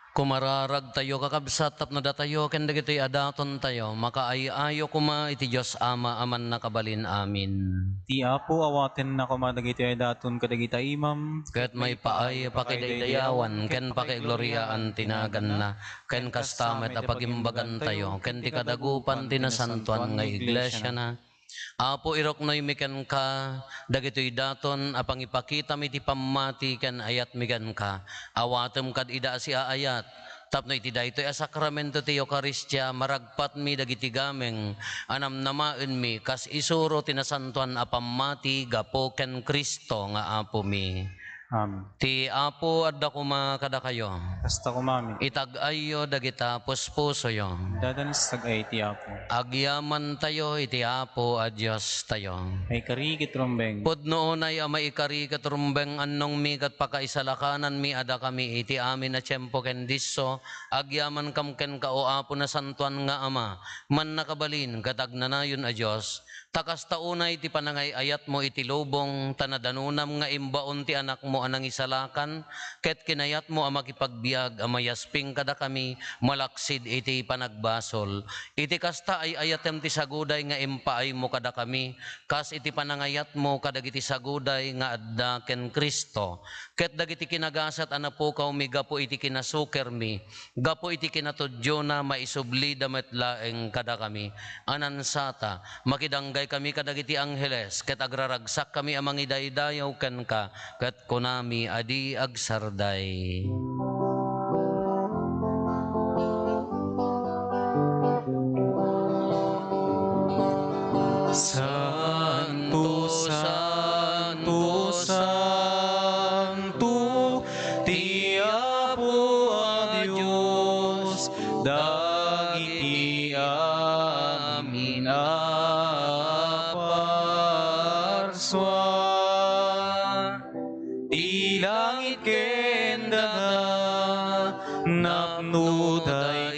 Kumararag tayo kakabsat tapno datayo ken dagitoy adaton tayo makaayayo kuma iti Dios Ama aman nakabalin amin. Ti Apo awaten na kumadagiti ay daton kadagita imam. Ket may paay pakidaydayawan ken pakigloryaan tinagan na ken kastamet a pagimbagan tayo ken ti kadagupan tinasantuan nga iglesia na. Apo irok noy miken ka, dagitoy daton apang ipakita mi ti pammati ken ayat miken ka. Awatem kad ida si aayat, tapno iti daytoy a sakramento ti Eucharistia maragpat mi dagiti gameng anam namaen mi kas isuro tinasantuan a pammati gapo ken Kristo nga Apo mi. Amen. Ti Apo adda kuma kada kayo. Kasta kumami. Itag-ayo dagita puspuso yo. Dadanis sagay ti Apo. Agyaman tayo iti Apo a Diyos tayo. May karigit rumbeng. Pudno unay amay ikari katrumbeng annong mi kat pakaisalakanan mi ada kami iti amin na tiyempo ken disso agyaman kam ken ka o Apo na santuan nga ama man nakabalin katagnanayon a Diyos takas taunay ti panangay ayat mo iti lubong tanadanunam nga imbaon ti anak mo anang isalakan ket kinayat mo a makipagbiag amayasping kada kami malaksid iti panagbasol iti kasta ay ayatem ti saguday nga impaay mo kada kami kas iti panangayat mo kadagiti saguday nga adda ken Kristo ket dagiti kinagasat anapukaw mi gapo iti kinasuker mi gapo iti kinatudyo na maisubli damet laeng kada kami anansata makidanggay kami kadagiti angheles ket agraragsak kami amang idaydayaw ken ka ket kunami adi agsarday. Santo, Santo, Santo, ti Apo a Dios, dagiti amin aparswan, ti langit ken daga, napno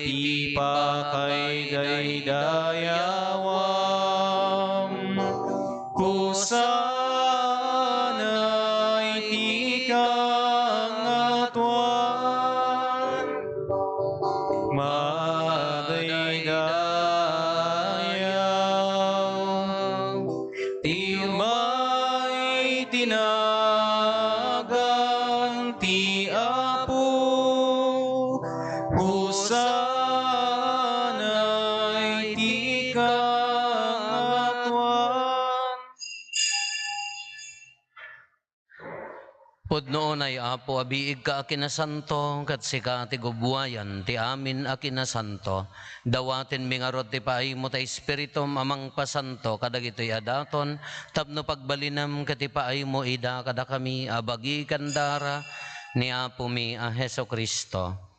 ti pakay daydayawam, kusanay ti kangatuan, madaydayaw, ti may tinagan ti Apo, kusanay ti kangatuan. Pudno ay Apo abiig ka akinasanto kat sika ti gubwayan ti amin akinasanto dawaten mingarot ti paay mo ta espiritum amang pasanto kadagitoy adaton tapno pagbalinam ket ti paay mo ida kada kami abagi kandara ni Apo mi a Heso Kristo.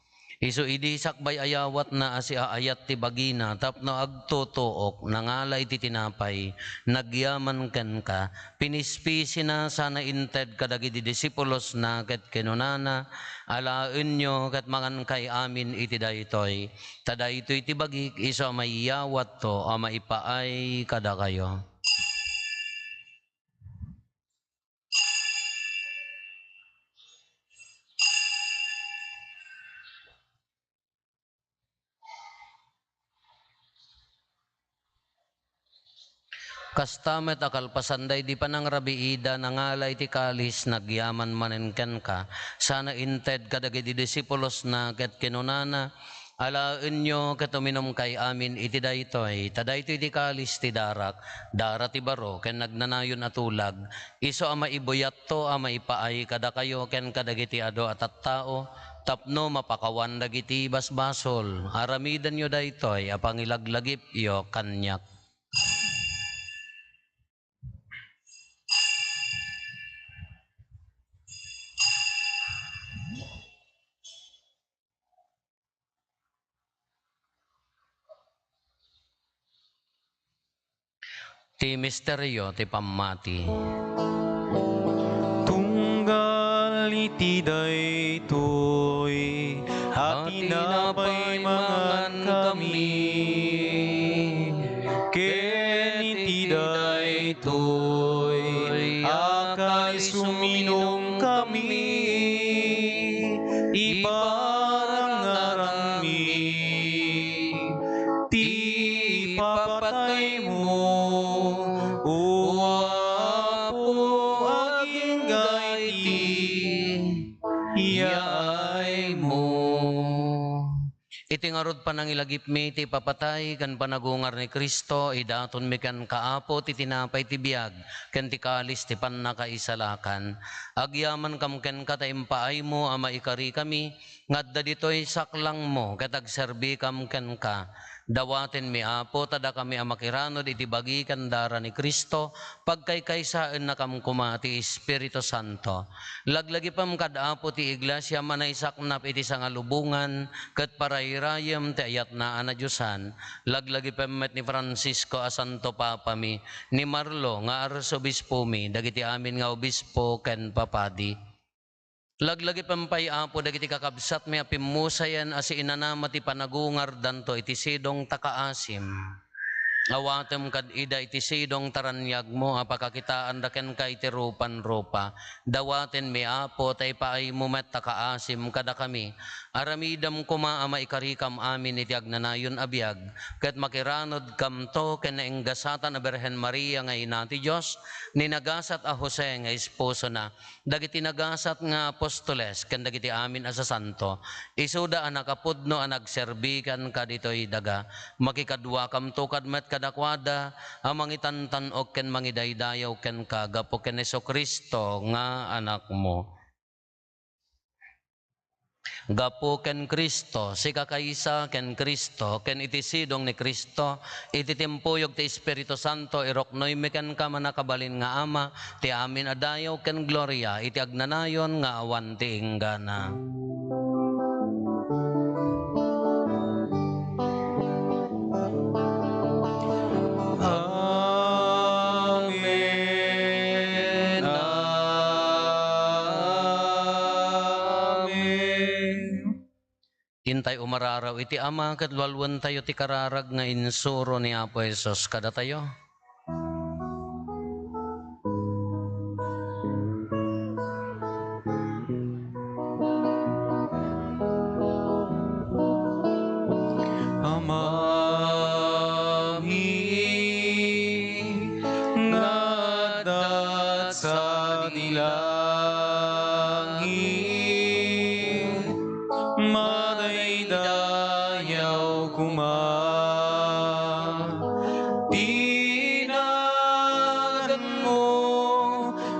Isu idi sakbay ayawat na asi aayat ti bagina tapno agtutuok nangalay ti tinapay nagyaman ken ka pinispisi na sana inted kadagiti disipulos na ket kinunana alaen nyo ket mangan kay amin iti daytoy tadaytoy ti bagik isu mayawat to a maipaay kada kayo. Kastamet akal pasanday di panang rabiida nangalay ti kalis nagyaman manen ken ka sana inted kadagiti disipulos na ket kinunana alaen nyo ket uminom kay amin iti daytoy tadaytoy ti kalis ti dara ti baro ken nagnanayon atulag isu a maibuyat to a maipaay kada kayo ken kadagiti ado at tattao tapno mapakawan dagiti basbasol aramidan nyo daytoy a pangilaglagip yo kanyak. Ti misteryo ti pammati. Tunggal iti daytoy, hati napay mangan kami. Ken iti daytoy, akay suminom kami. Iparangarang mi, ti ipapatay mo. O Apo aging gaiti, yaay mo. Iti ngarod panangilagip mi ti papatay kan panagungar ni Kristo idaton mi kan kaapo ti tinapay ti biag ken ti kalis ti pannakaisalakan agyaman kam ken kataimpaay mo a maikari kami ngadda ditoy saklang mo ket agserbi kam ken ka Dawaten mi Apo, tada kami amakiranod iti bagikan dara ni Kristo, pagkaykaysaan na kam kumati Espiritu Santo. Laglagi pam kad Apo ti iglesia manaysaknap iti sangalubungan, ket parayrayam ti ayat na anadyosan. Laglagi pam met ni Francisco a Santo Papa mi, ni Marlo nga arsobispo mi, dagiti amin nga obispo ken papadi. Laglagi pampay Apo dagiti kakabsat mi apimusayan asi inanama ti panagungar danto iti sidong takaasim. Awatem kad ida iti sidong taranyag mo apakakitaan daken ka iti rupan-rupa. Dawaten mi Apo tay paay mumet takaasim kada kami. Aramidam kuma ama ikarikam amin iti agnanayon abiyag. Ket makiranod kam to ken naenggasatan a Birhen Maria nga ina ti Dios, ninagasat a Jose nga esposo na. Dagiti nagasat nga apostoles ken dagiti amin asa santo. Isuda a nakapudno a nagserbikan kaditoy daga. Makikadwa kam to kadmet kadakwada amang itantanog ken mangidaydayaw ken kagapo ken Jesucristo nga anak mo. Gapo ken Kristo, si kakaysa ken Kristo, ken iti sidong ni Kristo, iti timpuyog ti Espiritu Santo, iroknoy mi ken ka manakabalin nga Ama, ti amin adayaw ken gloria, iti agnanayon nga awan ti inggana. Amen. Amen. Intay umararaw iti Ama, ket walwen tayo ti kararag nga insuro ni Apo Jesus kada tayo. Amami ngadat sa dilangit, madaydayaw kuma, tinagan mo,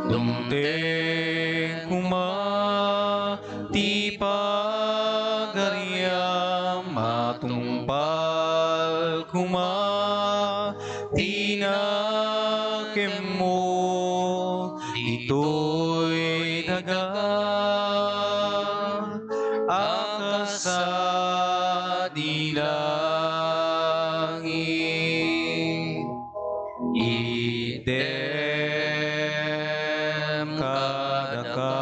dumteng kuma, ti pagariam matungpal kuma, tinakem mo, ito'y daga, akasa dilangit, idem kadaka,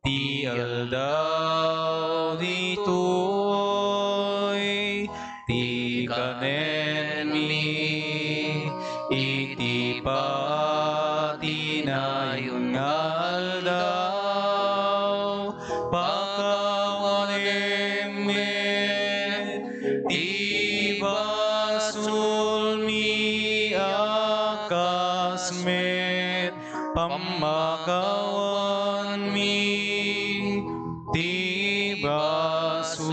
ti aldaw ditoy, ti kanen mi, iti patinayon nga aldaw, pakawanem met, ti basul mi akas met, pamakawan mi, ti basul,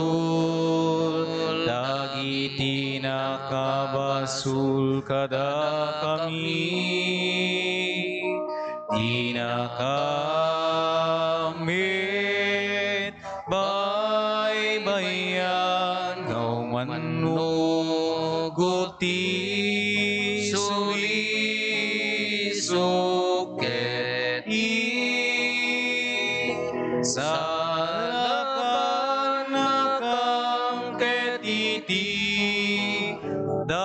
dagiti nakabasul kada kami, ti nakamit, baybayan, gaumanugot ti sulisok ket sa lakan ket iti dakes.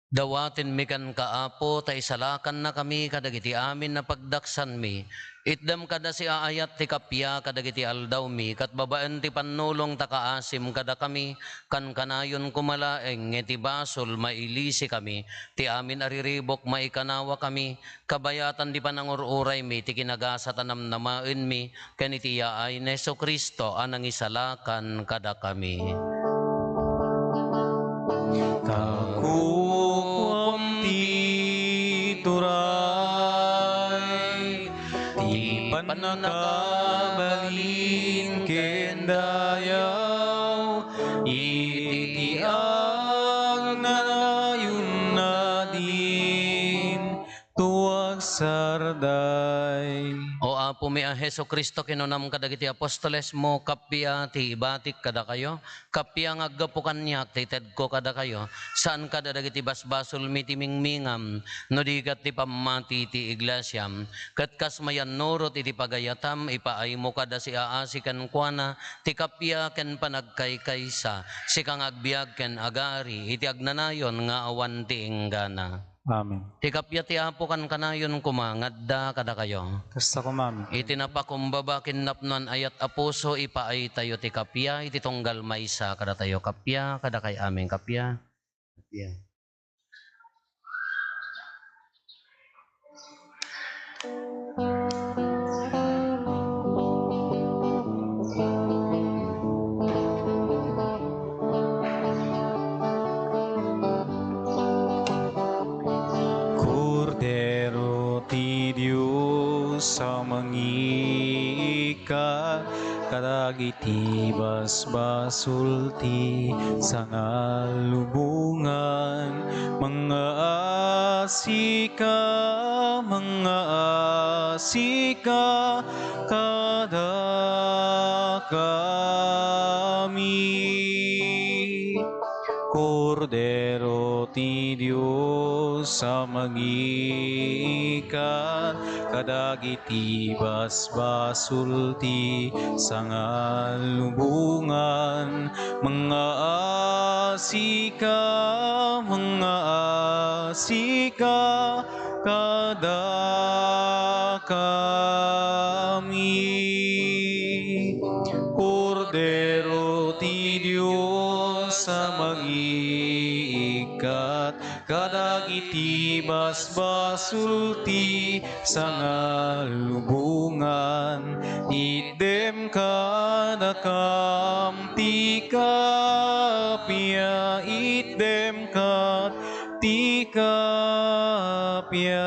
Dawatin mi kan kaapo, ta isalakan na kami kadagiti amin na pagdaksan mi. Itdam kada si aayat ti kapya kadagiti aldaw mi, kat babaan ti panulong takaasim kada kami, kan kanayon kumalaeng, iti basol mailisi kami, ti amin ariribok maikanawa kami, kabayatan di panangururay mi, ti kinagasatan namnamaen mi, ken iti yaay ni Jesucristo anang isalakan kada kami. Kakuam ti turay, ti panakabalin ken dayaw, iti agnanayon na din, tuwag sarday. O Apo mi a Heso Kristo kinunam kadagiti apostoles mo kapya ti ibatik kada kayo. Kapya nga aggapo kanyak ti ted ko kada kayo. Saan kada dagiti basbasol mi ti mingmingam no di kat ti pamati ti iglesyam. Kat kas mayan norot iti pagayatam ipaay mo kada si aasi ken kuana ti kapya ken panagkaykaysa si kang agbiag ken agari iti agnanayon nga awan ti inggana. Amen. Ti kapya ti apo kan kanayon kumangadda kada kayo. Kasta ko, ma'am. Iti napakumbaba kinapnuan ayat apuso ipaay tayo ti kapya iti tunggal maysa kada tayo kapya kada kay aming kapya. Kapya. Kordero ti Diyos sa mangiika, kadagiti basbasulti sa ngalubungan, mga asika, kada kami. Kordero ti Diyos sa mangikat, kadagiti basbasulti sa ngalubungan, mga asika, kada kami. Kordero ti Diyos sa mag-iikat, kadagiti basbasulti sa ngalubungan, idem kada kamti kapya, idem ti kapya.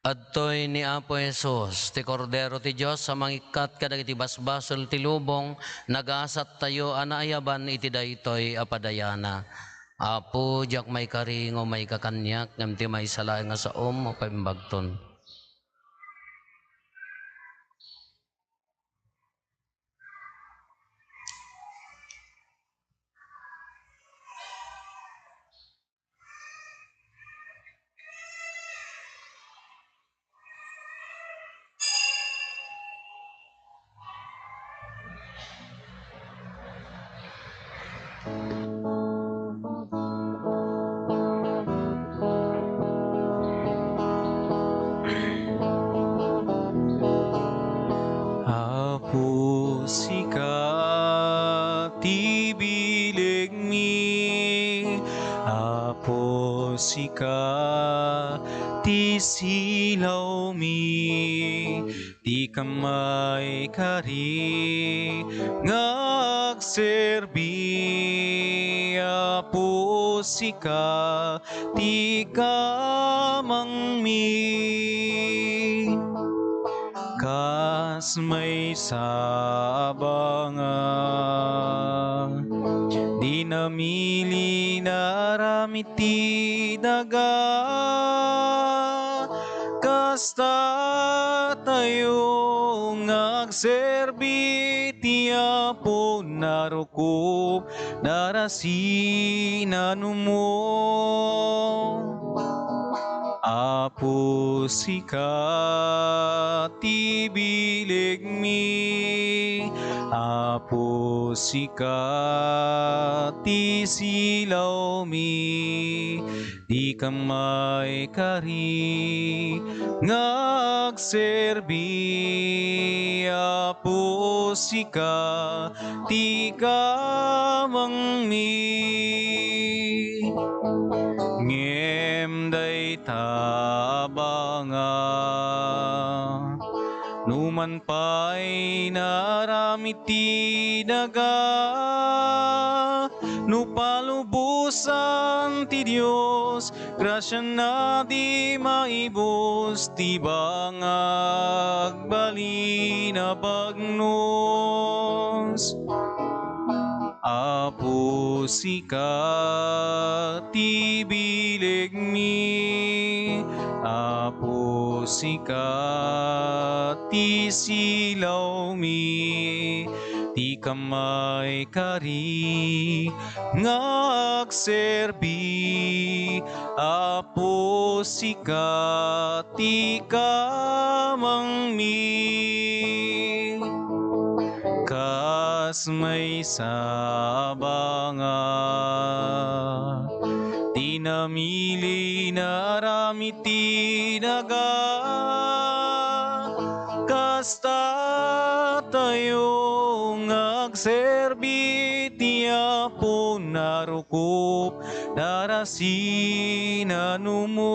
Adtoy ni Apo Jesus, ti Kordero ti Diyos sa mangikat kadagiti basbasol ti lubong, nagasat tayo anaayaban iti daytoy apadayana. Apo, jak may karingo may kakanyak, ngam ti may salay nga sa o paimbagton. Apo sika ti bilig mi, Apo sika ti silaw mi, di kamay kari ngagserbi. Apo sika ti kamang mi, kas may sabangan, di namili naramiti daga, kasta tayo ngagserbi ti Apo narukup narasinan mo. Apo sika ti bilig mi, Apo sika ti silaw mi, di kamay kari ngagserbi. Apo sika ti kamang mi, ngem day tabanga, numan pa'y naramiti daga, nupalubusan ti Diyos, grasya na di maibos, ti bangag bali na bagnos. Apo sika tibilig mi, Apo sika ti silaw mi, ti kamay kari nga agserbi, Apo sika ti kamang mi. Kas may sabanga, tinamili na rami tinaga, kasta tayo ngagserbi ti Apo narukop narasinan mo.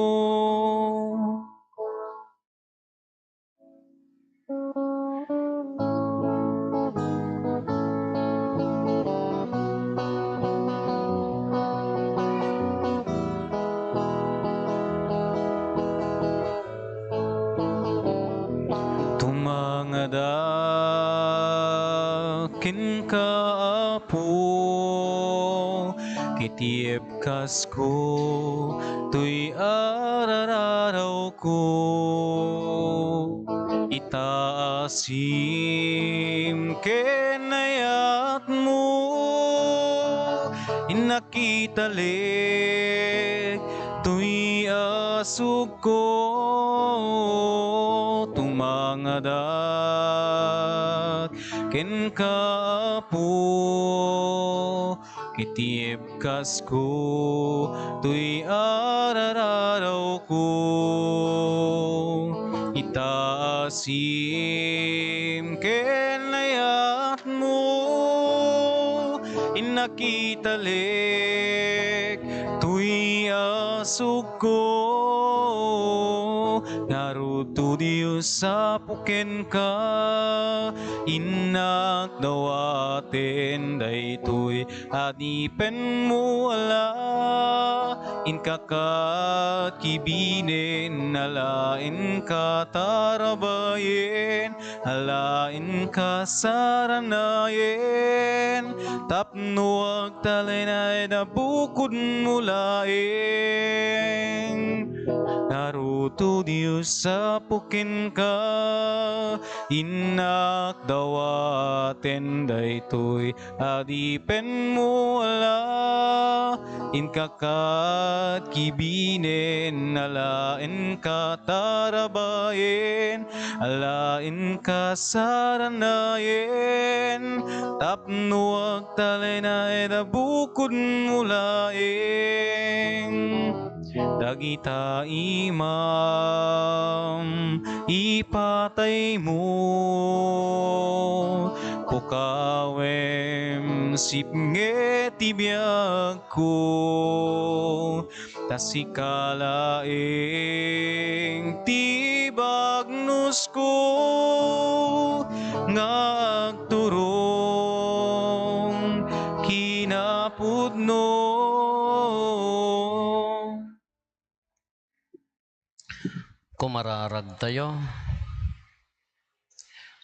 Tumangadakin ka Apo, kitiep kas ko, tuy arararaw ko. Itaasim kenayat mo, inakitalik, tuy asug ko. Tumangadat ken ka Apo, kitiep kas ko, tuy arararaw ko. Itaasim kenayat mo, inakitalik, tuy asug ko. Naruto Diyos sa puken ka, inak dawaten daytoy adipen mo ala, inkakat kibinen alain ka tarabayen, alain ka saranayen, tapno agtalay na nabukod mo laeng. Naruto Diyos sa pukin ka, inak dawaten daytoy adipen mo ala, inkakat kibinen alain ka tarabayen, alain ka saranayen, tapno agtalay na nabukod mo laeng. Dagita imam ipatay mo, kukawem sipnge tibiyag ko, tasikalaeng tibagnos ko, ngagturong kinapudno. Kumararag tayo.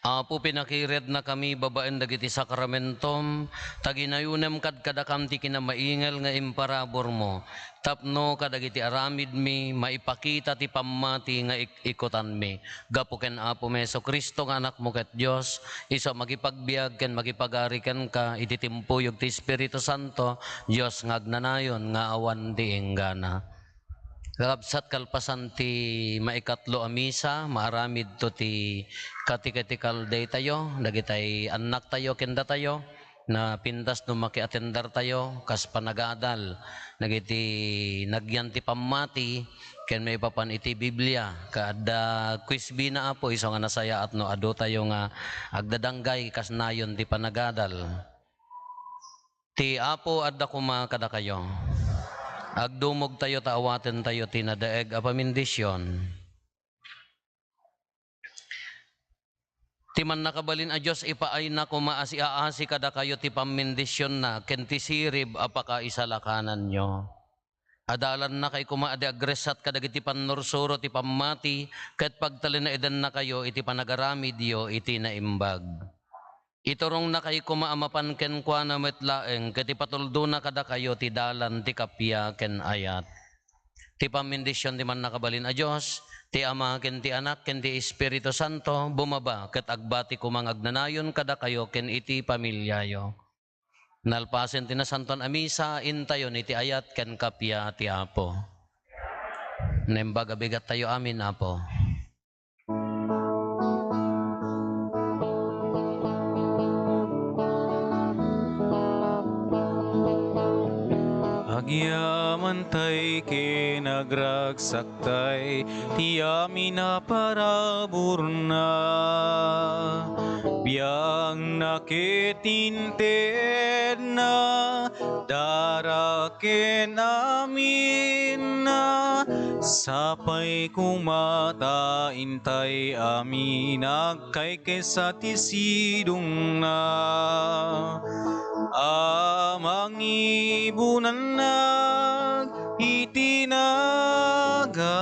Apo pinakired na kami babaen dagiti sakramentom, taginayunem kad kadakam ti kinamaingal nga imparabor mo, tapno kadagiti aramid mi, maipakita ti pammati nga ikutan mi. Gapo ken Apo Meso Kristo nga anak mo ket Dios, iso makipagbiag ken makipagariken ka, iti timpuyog ti Espiritu Santo, Dios nga agnanayon nga awan ti enggana. Kakabsat kalpasan ti maikatlo a misa, maaramid to ti catechetical day tayo, dagitay anak tayo, kenda tayo, na pindas no makiatendar tayo, kas panagadal, nagiti nagyan ti pammati, ken may papan iti Biblia, kada quiz bina Apo, iso nga nasaya at no ado tayo nga agdadanggay kas nayon ti panagadal. Ti Apo adda kuma kada kayo. Agdumog tayo taawaten tayo tinadaeg a pamindisyon. Timan nakabalin a Diyos ipaay na kumaasi-aasi kada kayo ti pamindisyon na ken ti sirib apaka isalakanan nyo. Adalan na kay kumaadi agresat kadagiti pannursuro ti pammati ket pagtalin na eden na kayo iti panagaramid yo iti naimbag. Iturong na kay kumaamapan ken kwa na metlaeng, kati patuldo na kada kayo ti dalan ti kapya ken ayat. Ti pamindisyon ti man nakabalin a Diyos, ti Ama ken ti Anak ken ti Espiritu Santo, bumaba ket agbati kumangagnanayon kada kayo ken iti pamilyayo. Nalpasen ti nasanton a misa, intayon iti ayat ken kapya ti Apo. Nembag abigat tayo amin, Apo. Agyaman tay kinagragsaktay, ti amin na paraburna. Biyang nakitinted na, daraken amin na, sapay kumata intay amin, agkay kesa ti sidong na. Amang ibunan nag itinaga